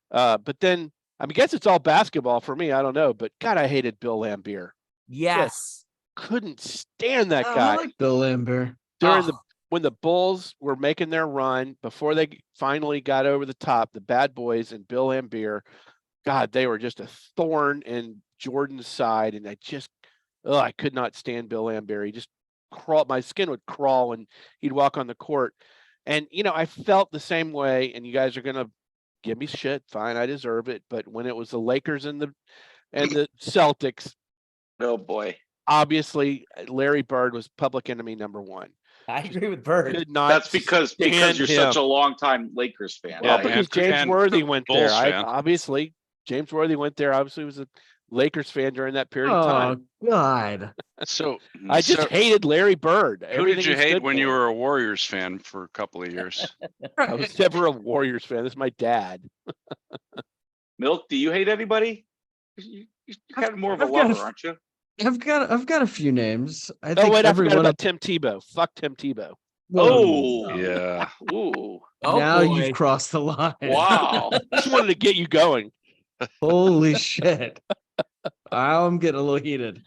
But then I guess it's all basketball for me. I don't know, but God, I hated Bill Laimbeer. Yes. Couldn't stand that Oh, guy. I like Bill Lambert. During Oh. when the Bulls were making their run before they finally got over the top, the Bad Boys and Bill Laimbeer, God, they were just a thorn in Jordan's side, and I could not stand Bill Laimbeer. He just my skin would crawl, and he'd walk on the court. And I felt the same way. And you guys are gonna give me shit. Fine, I deserve it. But when it was the Lakers and the Celtics, Oh boy. obviously Larry Bird was public enemy number one. I agree with Bird. Could not. That's because stand you're him. such a longtime Lakers fan. Well, Yeah, because and- James and Worthy went there. Bulls fan. Obviously, James Worthy went there. Obviously, was a Lakers fan during that period of Oh time. God. So I just hated Larry Bird. who Everything did you he hate stood when you for. were a Warriors fan for a couple of years? I was never a Warriors fan. This is my dad. Milk, do you hate anybody? You're kind of more of a I've got lover, a- aren't you? I've got a few names. I Oh think wait, I forgot everyone. about Tim Tebow. Fuck Tim Tebow. Oh, Yeah. ooh, Oh, now boy. you've crossed the line. wow. Just wanted to get you going. Holy shit! I'm getting a little heated.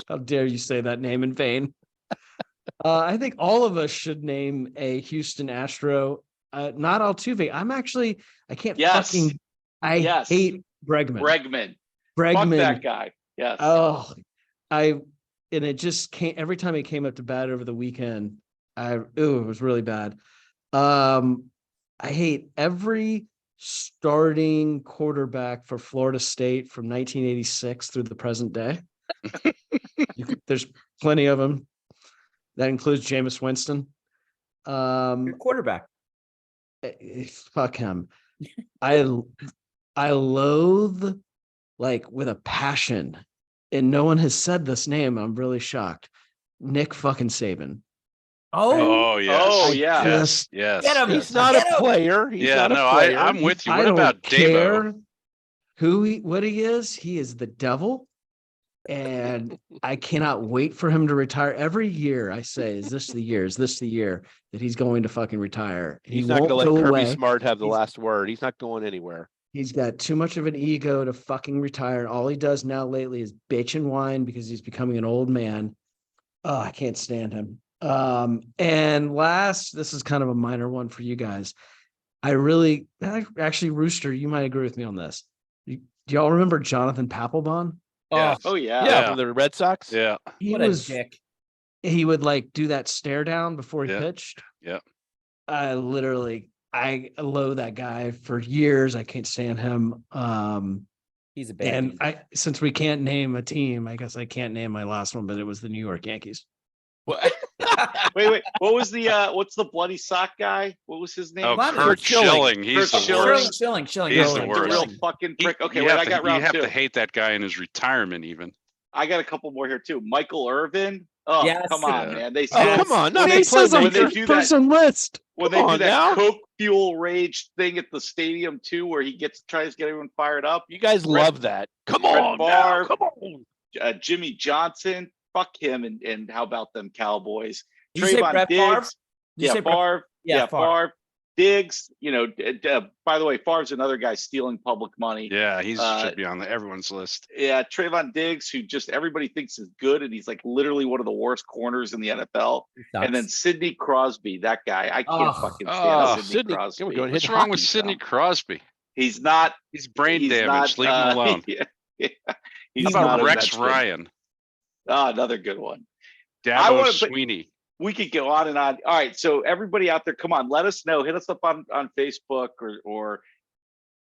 How dare you say that name in vain? I think all of us should name a Houston Astro. Not Altuve. I can't Yes. fucking. I Yes. hate Bregman. Fuck Bregman. that guy. Yes. Oh, and it just came every time he came up to bat over the weekend. It was really bad. I hate every starting quarterback for Florida State from 1986 through the present day. There's plenty of them. That includes Jameis Winston. Good quarterback. Fuck him. I loathe, like, with a passion, and no one has said this name. I'm really shocked. Nick fucking Saban. Oh, Oh yes. Oh, I yeah. Yes. Yes. Get him. yes. He's not Get a him. player. He's Yeah. not a No, player. I'm with you. I What don't about Dabo? care what he is. He is the devil. And I cannot wait for him to retire. Every year I say, is this the year? Is this the year that he's going to fucking retire? He's not going to let go Kirby away. Smart have the He's- last word. He's not going anywhere. He's got too much of an ego to fucking retire. And all he does now lately is bitch and whine because he's becoming an old man. Oh, I can't stand him. And last, this is kind of a minor one for you guys. Actually, Rooster, you might agree with me on this. Do y'all remember Jonathan Papelbon? Yeah. Oh, yeah. Yeah, Yeah. from the Red Sox. Yeah. He what was a dick. he would like do that stare down before he Yeah. pitched. Yeah. I loathe that guy for years. I can't stand him. He's a baby. And since we can't name a team, I guess I can't name my last one, but it was the New York Yankees. Wait. What was what's the bloody sock guy? What was his name? Oh, Bloody Kurt Schilling. Schilling. He's Kurt the Schilling. worst. Chilling. He's the He's a worst. real fucking prick. Okay, You wait, have I got to, you round have two. to hate that guy in his retirement, even. I got a couple more here too. Michael Irvin. Oh, Yes. come on, Yeah. man. They Oh, said come on. No, when they they, play when they Lakers. do that, person list. when Come they do on that now. Coke Fuel Rage thing at the stadium too, where he tries to get everyone fired up. You guys love that. Come on, now. Favre. Come on. Jimmy Johnson, fuck him, and how about them Cowboys? Did you say Brett Favre? Diggs, Did you yeah, say Brett- Favre, Yeah, Favre, Diggs. By the way, Favre's another guy stealing public money. Yeah, he Uh, should be on everyone's list. Yeah, Trayvon Diggs, who just everybody thinks is good, and he's like literally one of the worst corners in the NFL. He sucks. And then Sidney Crosby, that guy, I can't Oh. fucking stand Oh, Sidney Sidney, Crosby. can we go and What's hit wrong with hockey Sidney now? Crosby? He's not He's brain he's damaged. not, Leave him alone. Yeah, he's How not about a Rex veteran. Ryan? Another good one. Dabo Sweeney. We could go on and on. All right, so everybody out there, come on, let us know. Hit us up on Facebook or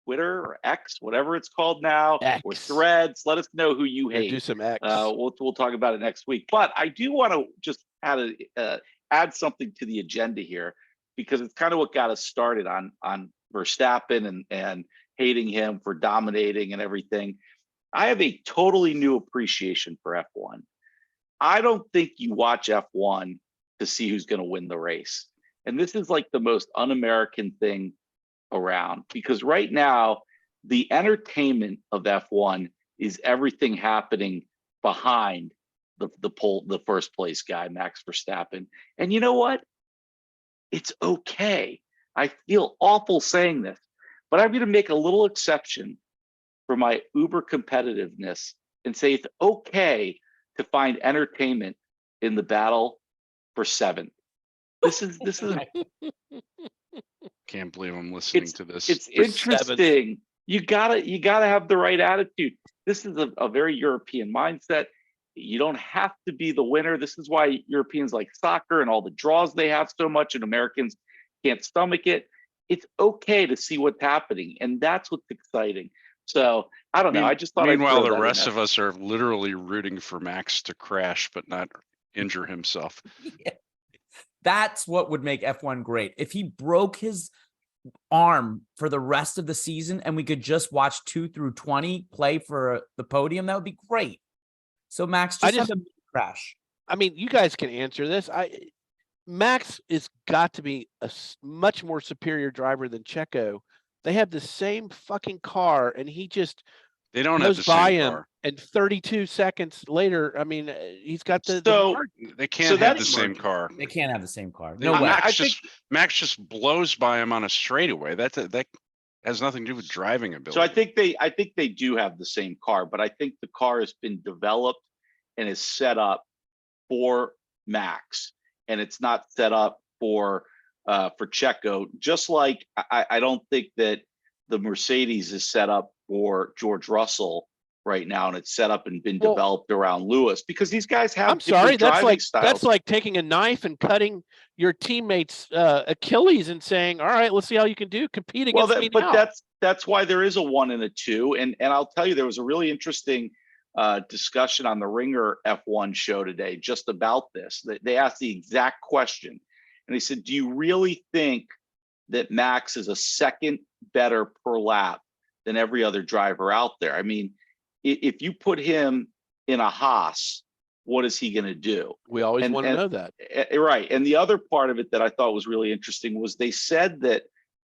Twitter or X, whatever it's called now, or X. Threads. Let us know who you Yeah, hate. do some X. We'll talk about it next week. But I do want to just add something to the agenda here, because it's kind of what got us started on Verstappen and hating him for dominating and everything. I have a totally new appreciation for F1. I don't think you watch F1 to see who's going to win the race. And this is like the most un-American thing around, because right now the entertainment of F1 is everything happening behind the first place guy, Max Verstappen. And you know what? It's okay. I feel awful saying this, but I'm going to make a little exception for my uber competitiveness and say it's okay to find entertainment in the battle for seventh. This is Can't believe I'm listening to this. it's For interesting. You gotta have the right attitude. This is a very European mindset. You don't have to be the winner. This is why Europeans like soccer and all the draws they have so much, and Americans can't stomach it. It's okay to see what's happening, and that's what's exciting. So I don't know. I just thought. Meanwhile, the rest of us are literally rooting for Max to crash, but not injure himself. Yeah. That's what would make F1 great. If he broke his arm for the rest of the season and we could just watch 2 through 20 play for the podium, that would be great. So Max just have a crash. I mean, you guys can answer this. Max is got to be a much more superior driver than Checo. They have the same fucking car, and he just They don't have goes the by same him, car. and 32 seconds later, I mean, he's got the So- margin. They can't have the that's same margin. car. They can't have the same car. They- No way. Max just blows by him on a straightaway. That has nothing to do with driving ability. So I think they do have the same car, but I think the car has been developed and is set up for Max, and it's not set up for Checo. Just like I don't think that the Mercedes is set up for George Russell right now, and it's set up and been Well, developed around Lewis, because these guys have I'm sorry, different driving styles. that's like taking a knife and cutting your teammate's Achilles and saying, "All right, let's see how you can do. Compete against me now." But that's why there is a 1 and a 2, and I'll tell you, there was a really interesting discussion on the Ringer F1 show today just about this. They asked the exact question, and they said, "Do you really think that Max is a second better per lap than every other driver out there?" I mean, if you put him in a Haas, what is he going to do? We always want to and- know that. Right. And the other part of it that I thought was really interesting was they said that,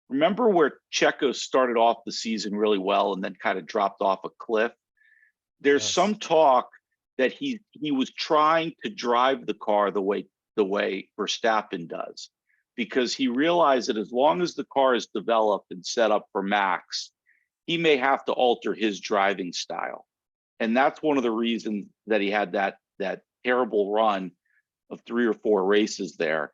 remember where Checo started off the season really well and then kind of dropped off a cliff? There's Yes. some talk that he was trying to drive the car the way Verstappen does, because he realized that as long as the car is developed and set up for Max, he may have to alter his driving style. And that's one of the reasons that he had that terrible run of 3 or 4 races there.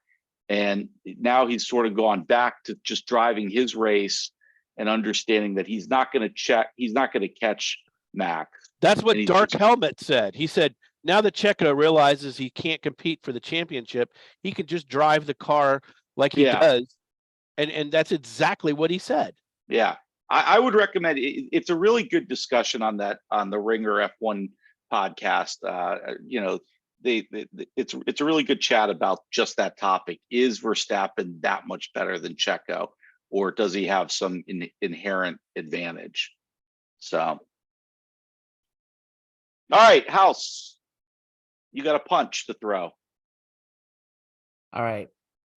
And now he's sort of gone back to just driving his race and understanding that he's not going to catch Max. That's what and he's Dark just- Helmet said. He said, now that Checo realizes he can't compete for the championship, he can just drive the car like he Yeah. does. And that's exactly what he said. Yeah. I would recommend it. It's a really good discussion on the Ringer F1 podcast. It's a really good chat about just that topic. Is Verstappen that much better than Checo, or does he have some inherent advantage? So, all right, House, you got a punch to throw. All right.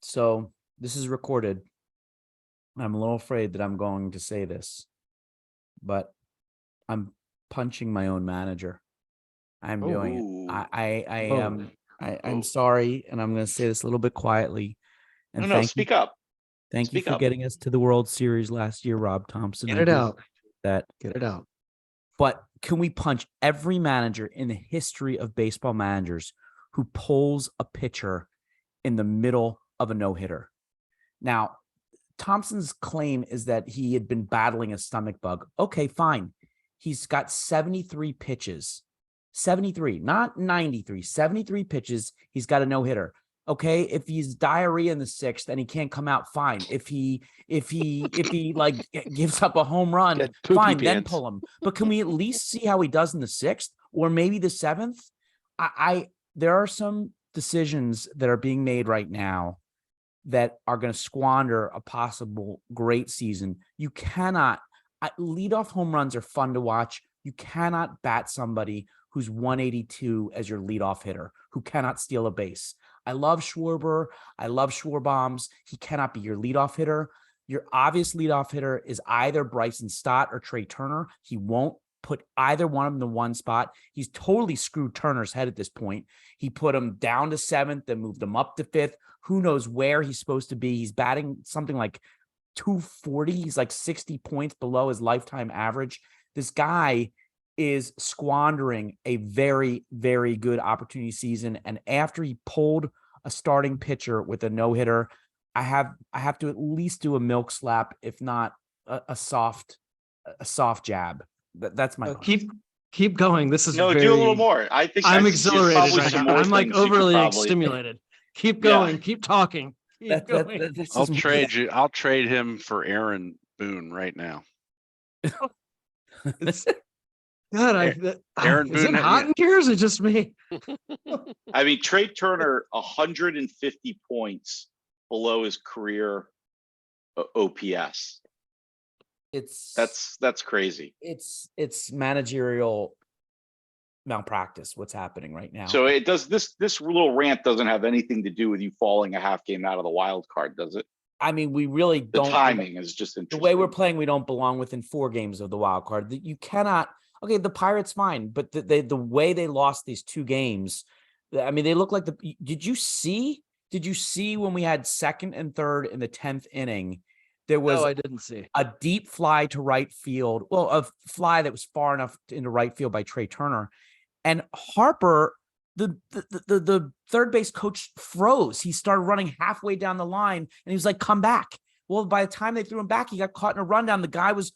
So this is recorded. I'm a little afraid that I'm going to say this, but I'm punching my own manager. I'm doing it. Ooh. I'm sorry, and I'm going to say this a little bit quietly. And No, speak up. Thank you Speak for up. getting us to the World Series last year, Rob Thompson. Get I it do out. That, Get it out. but can we punch every manager in the history of baseball managers who pulls a pitcher in the middle of a no-hitter? Now, Thompson's claim is that he had been battling a stomach bug. Okay, fine. He's got 73 pitches. 73, not 93, 73 pitches. He's got a no-hitter. Okay, if he's diarrhea in the 6th and he can't come out, fine. If he like gives up a home run, Get poopy fine, then pants. pull him. But can we at least see how he does in the 6th or maybe the 7th? There are some decisions that are being made right now that are going to squander a possible great season. You cannot, leadoff home runs are fun to watch. You cannot bat somebody who's 182 as your leadoff hitter, who cannot steal a base. I love Schwarber. I love Schwarbombs. He cannot be your leadoff hitter. Your obvious leadoff hitter is either Bryson Stott or Trey Turner. He won't put either one of them in the one spot. He's totally screwed Turner's head at this point. He put him down to 7th, then moved him up to 5th. Who knows where he's supposed to be? He's batting something like 240. He's like 60 points below his lifetime average. This guy is squandering a very, very good opportunity season. And after he pulled a starting pitcher with a no-hitter, I have to at least do a milk slap, if not a soft jab. That's my Keep going. This is No, very, do a little more. I think I'm there's exhilarated probably right some now. more I'm like things you could overly probably- stimulated. Keep Yeah. going. Keep talking. Keep going. I'll trade him for Aaron Boone right now. God, Aaron is it Boone, hot yeah. in here? Or is it just me? I mean, Trey Turner, 150 points below his career OPS. That's crazy. It's managerial malpractice what's happening right now. So it does this little rant doesn't have anything to do with you falling a half game out of the wild card, does it? I mean, we really The don't. timing is just The interesting. way we're playing, we don't belong within 4 games of the wild card. You cannot. Okay, the Pirates fine, but the way they lost these 2 games, I mean, they look like did you see when we had second and third in the 10th inning, there was I didn't see. a deep fly to right field. Well, a fly that was far enough into right field by Trey Turner, and Harper, the third base coach, froze. He started running halfway down the line, and he was like, "Come back." Well, by the time they threw him back, he got caught in a rundown. The guy was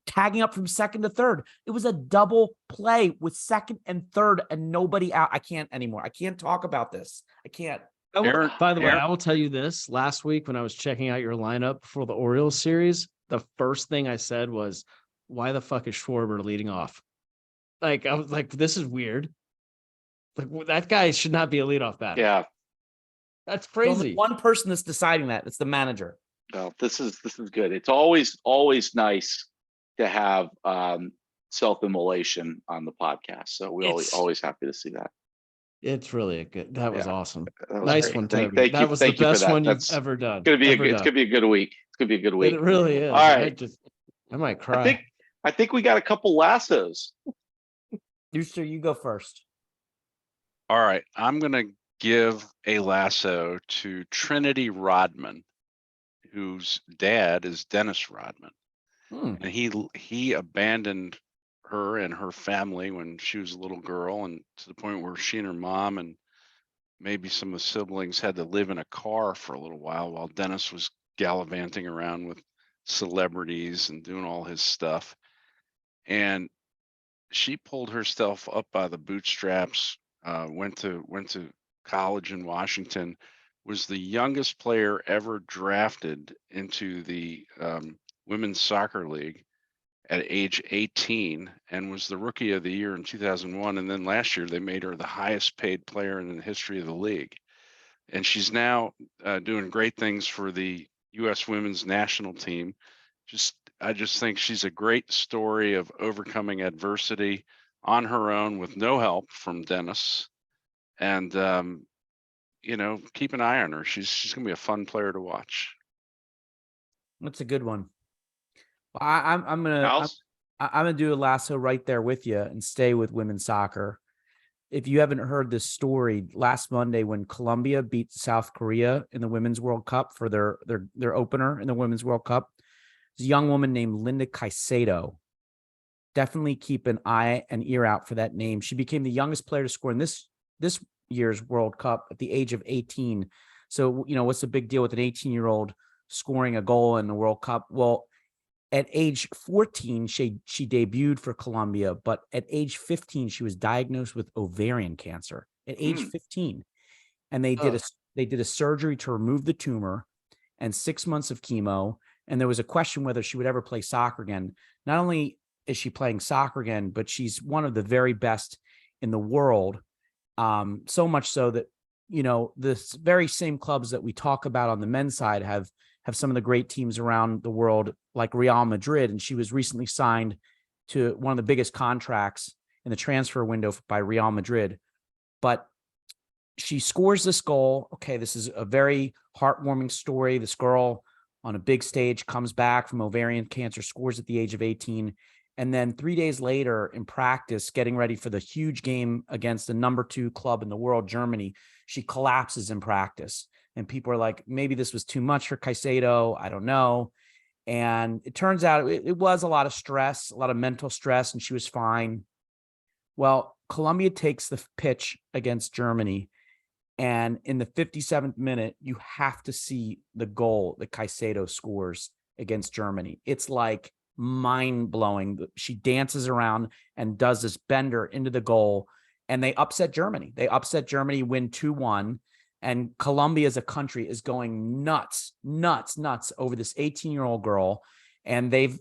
tagging up from second to third. It was a double play with second and third and nobody out. I can't anymore. I can't talk about this. I can't. By the way, I will tell you this. Last week when I was checking out your lineup for the Orioles series, the first thing I said was, why the fuck is Schwarber leading off? Like, I was like, this is weird. Like, that guy should not be a leadoff batter. Yeah. That's There's only crazy. one person that's deciding that. It's the manager. Well, this is good. It's always nice to have self-immolation on the podcast. So we're always happy to see that. It's really a good. That was awesome. That was Nice great. one, Thank Toby. you. That was the Thank you for best that. one That's you've ever done. It's gonna be a good week. It's gonna be a good week. It really is. All right. I might cry. I think we got a couple lassos. Rooster, you go first. All right, I'm gonna give a lasso to Trinity Rodman, whose dad is Dennis Rodman. And he abandoned her and her family when she was a little girl, and to the point where she and her mom and maybe some of the siblings had to live in a car for a little while Dennis was gallivanting around with celebrities and doing all his stuff. And she pulled herself up by the bootstraps, went to college in Washington, was the youngest player ever drafted into the Women's Soccer League at age 18, and was the Rookie of the Year in 2001. And then last year they made her the highest paid player in the history of the league. And she's now doing great things for the U.S. Women's National Team. I just think she's a great story of overcoming adversity on her own with no help from Dennis. And keep an eye on her. She's gonna be a fun player to watch. That's a good one. I'm gonna do a lasso right there with you and stay with women's soccer. If you haven't heard this story, last Monday when Colombia beat South Korea in the Women's World Cup for their opener in the Women's World Cup, there's a young woman named Linda Caicedo. Definitely keep an eye and ear out for that name. She became the youngest player to score in this year's World Cup at the age of 18. So, what's the big deal with an 18-year-old scoring a goal in the World Cup? Well, at age 14, she debuted for Colombia, but at age 15, she was diagnosed with ovarian cancer at age 15. And they did a surgery to remove the tumor and 6 months of chemo. And there was a question whether she would ever play soccer again. Not only is she playing soccer again, but she's one of the very best in the world. So much so that, this very same clubs that we talk about on the men's side have some of the great teams around the world, like Real Madrid. And she was recently signed to one of the biggest contracts in the transfer window by Real Madrid. But she scores this goal. Okay, this is a very heartwarming story. This girl on a big stage comes back from ovarian cancer, scores at the age of 18. And then 3 days later in practice, getting ready for the huge game against the number 2 club in the world, Germany, she collapses in practice. And people are like, maybe this was too much for Caicedo. I don't know. And it turns out it was a lot of stress, a lot of mental stress, and she was fine. Well, Colombia takes the pitch against Germany. And in the 57th minute, you have to see the goal that Caicedo scores against Germany. It's like mind-blowing. She dances around and does this bender into the goal, and they upset Germany. Win 2-1. And Colombia as a country is going nuts over this 18-year-old girl. And they've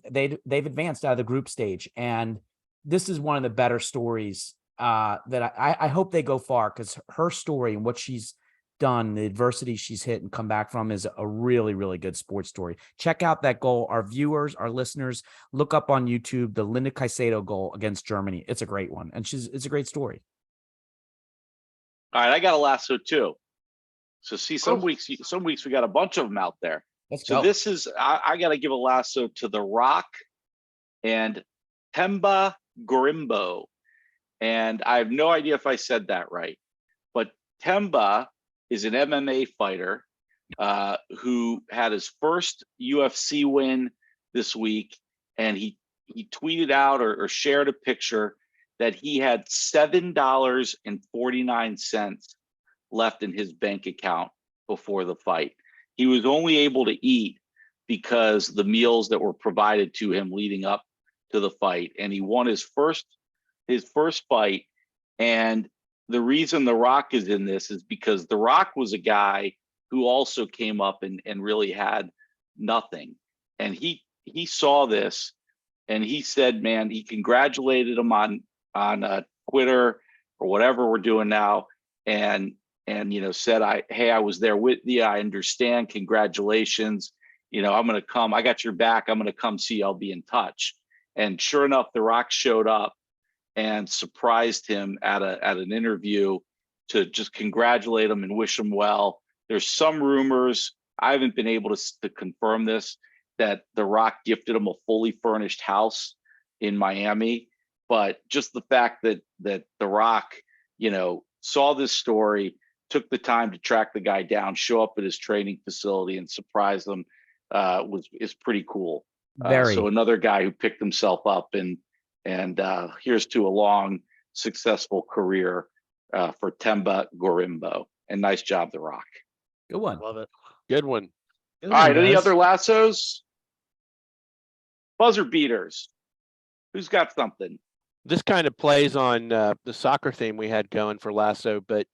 advanced out of the group stage. And this is one of the better stories that I hope they go far, because her story and what she's done, the adversity she's hit and come back from, is a really, really good sports story. Check out that goal. Our viewers, our listeners, look up on YouTube the Linda Caicedo goal against Germany. It's a great one. And it's a great story. All right, I got a lasso too. So see, some weeks we got a bunch of them out there. Let's so go. This is I got to give a lasso to the Rock and Themba Gorimbo. And I have no idea if I said that right, but Themba is an MMA fighter who had his first UFC win this week, and he tweeted out or shared a picture that he had $7.49 left in his bank account before the fight. He was only able to eat because the meals that were provided to him leading up to the fight, and he won his first fight. And the reason The Rock is in this is because The Rock was a guy who also came up and really had nothing. And he saw this and he said, man, he congratulated him on Twitter or whatever we're doing now. And said, I was there with you. I understand. Congratulations. I'm going to come. I got your back. I'm going to come see you. I'll be in touch. And sure enough, The Rock showed up and surprised him at an interview to just congratulate him and wish him well. There's some rumors, I haven't been able to confirm this, that The Rock gifted him a fully furnished house in Miami. But just the fact that The Rock, saw this story, took the time to track the guy down, show up at his training facility and surprise him is pretty cool. So another guy who picked himself up and here's to a long, successful career for Themba Gorimbo. And nice job, The Rock. Good one. Love it. Good one. Good All right, one, any guys. other lassos? Buzzer beaters. Who's got something? This kind of plays on the soccer theme we had going for Lasso, but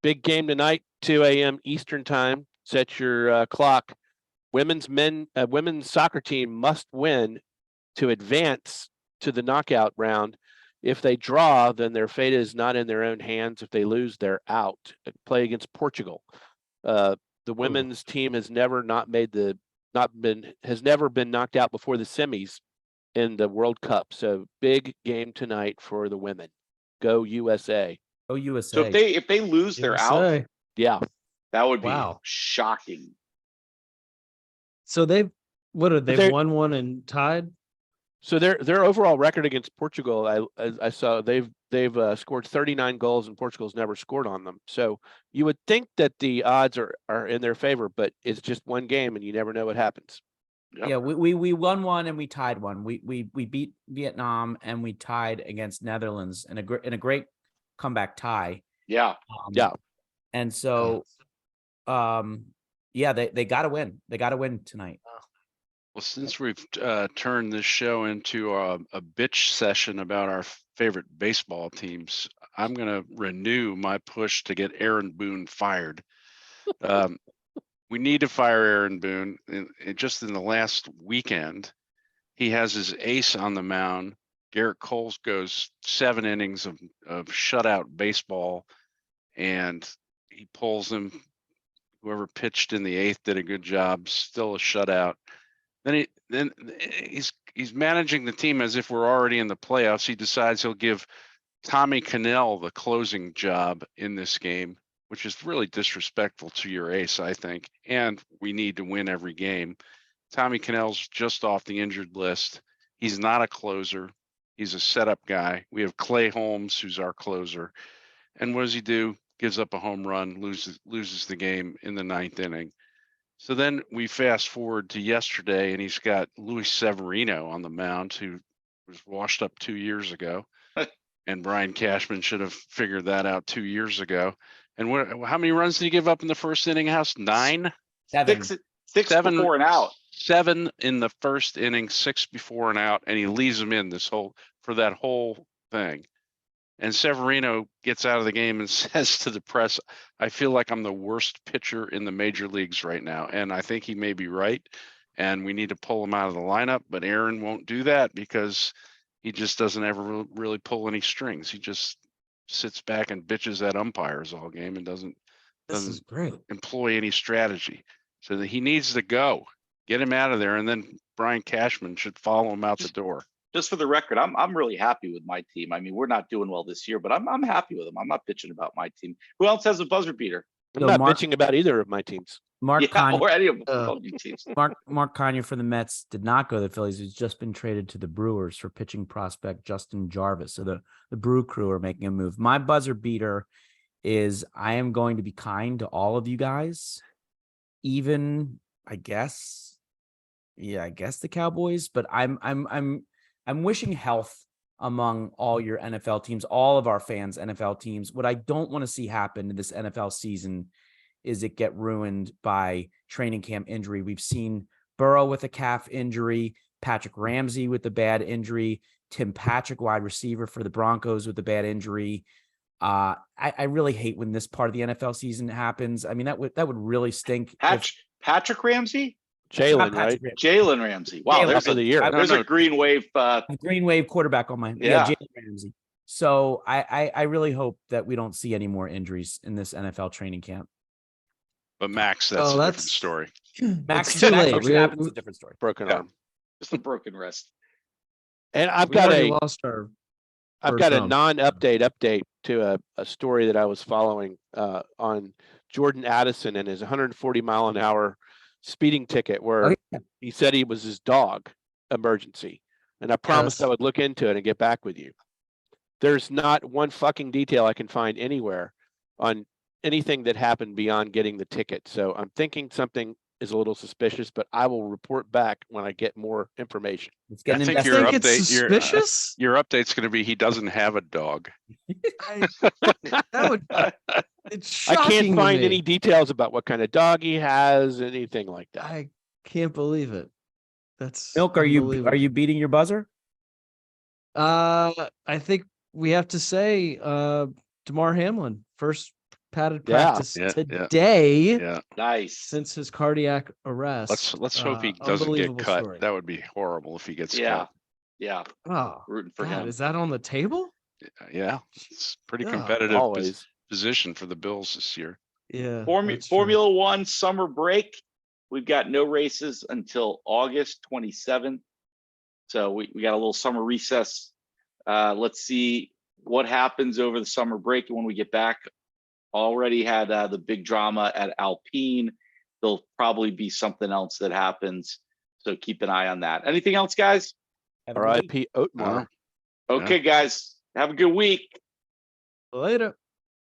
big game tonight, 2 a.m. Eastern time. Set your clock. Women's soccer team must win to advance to the knockout round. If they draw, then their fate is not in their own hands. If they lose, they're out. Play against Portugal. The women's team has never been knocked out before the semis in the World Cup. So big game tonight for the women. Go USA. Go USA. So if they lose, they're out. USA. Yeah. That would be Wow. shocking. So they've they're- won one and tied? So their overall record against Portugal, I saw they've scored 39 goals and Portugal's never scored on them. So you would think that the odds are in their favor, but it's just one game and you never know what happens. Yep. Yeah, we won one and we tied one. We beat Vietnam and we tied against Netherlands in a great comeback tie. Yeah. Yeah. And so, they got to win. They got to win tonight. Well, since we've turned this show into a bitch session about our favorite baseball teams, I'm going to renew my push to get Aaron Boone fired. We need to fire Aaron Boone. Just in the last weekend, he has his ace on the mound. Garrett Coles goes 7 innings of shutout baseball, and he pulls him. Whoever pitched in the 8th did a good job. Still a shutout. Then he's managing the team as if we're already in the playoffs. He decides he'll give Tommy Cannell the closing job in this game, which is really disrespectful to your ace, I think. And we need to win every game. Tommy Cannell's just off the injured list. He's not a closer. He's a setup guy. We have Clay Holmes, who's our closer. And what does he do? Gives up a home run, loses the game in the 9th inning. So then we fast forward to yesterday, and he's got Luis Severino on the mound, who was washed up 2 years ago. And Brian Cashman should have figured that out 2 years ago. And how many runs did he give up in the first inning, House? 9? 7. Six Seven. before and out. 7 in the first inning, 6 before and out, and he leaves him in for that whole thing. And Severino gets out of the game and says to the press, I feel like I'm the worst pitcher in the major leagues right now. And I think he may be right. And we need to pull him out of the lineup. But Aaron won't do that because he just doesn't ever really pull any strings. He just sits back and bitches at umpires all game and doesn't Great. employ any strategy. So that he needs to go. Get him out of there. And then Brian Cashman should follow him out the door. Just for the record, I'm really happy with my team. I mean, we're not doing well this year, but I'm happy with them. I'm not bitching about my team. Who else has a buzzer beater? I'm So not Mark- bitching about either of my teams. Mark Yeah, Kanye, or any of Uh, both your teams. Mark Kanye for the Mets did not go to the Phillies. He's just been traded to the Brewers for pitching prospect Justin Jarvis. So the Brew Crew are making a move. My buzzer beater is I am going to be kind to all of you guys, even I guess the Cowboys, but I'm wishing health among all your NFL teams, all of our fans' NFL teams. What I don't want to see happen in this NFL season is it get ruined by training camp injury. We've seen Burrow with a calf injury, Patrick Ramsey with a bad injury, Tim Patrick, wide receiver for the Broncos, with a bad injury. I really hate when this part of the NFL season happens. I mean, that would really stink. Patrick Ramsey? Jalen, Not right? Patrick Ramsey. Jalen Ramsey. Wow, Jalen there's of the year. there's No, a green wave. Green wave quarterback on my Yeah. Jalen Ramsey. So I really hope that we don't see any more injuries in this NFL training camp. But Max, that's Oh, a different that's- story. Max, It's too late. Verstappen We- is a different story. Broken Yeah. arm. Just a broken wrist. And I've We got already a lost our. I've first got a round. non-update update to a story that I was following on Jordan Addison and his 140-mile-an-hour speeding ticket, where Oh, yeah. he said he was his dog emergency. And I promised I Yes. would look into it and get back with you. There's not one fucking detail I can find anywhere on anything that happened beyond getting the ticket. So I'm thinking something is a little suspicious, but I will report back when I get more information. It's I getting think You your think it's update, suspicious? your update's going to be he doesn't have a dog. That would. It's I shocking can't to find me. any details about what kind of dog he has, anything like that. I can't believe it. That's Milk, are you unbelievable. beating your buzzer? I think we have to say, Damar Hamlin, first padded Yeah, practice yeah. today Yeah. Nice. since his cardiac arrest. Let's hope he doesn't get Unbelievable cut. story. That would be horrible if he gets Yeah. cut. Yeah. Oh, Rooting for God, him. is that on the table? Yeah. It's pretty Yeah, competitive Always. position for the Bills this year. Yeah. that's true. Formula One summer break. We've got no races until August 27th. So we got a little summer recess. Let's see what happens over the summer break. And when we get back, already had the big drama at Alpine. There'll probably be something else that happens. So keep an eye on that. Anything else, guys? Have a good week. R.I.P. Oatmar. Yeah. Okay, guys. Have a good week. Later.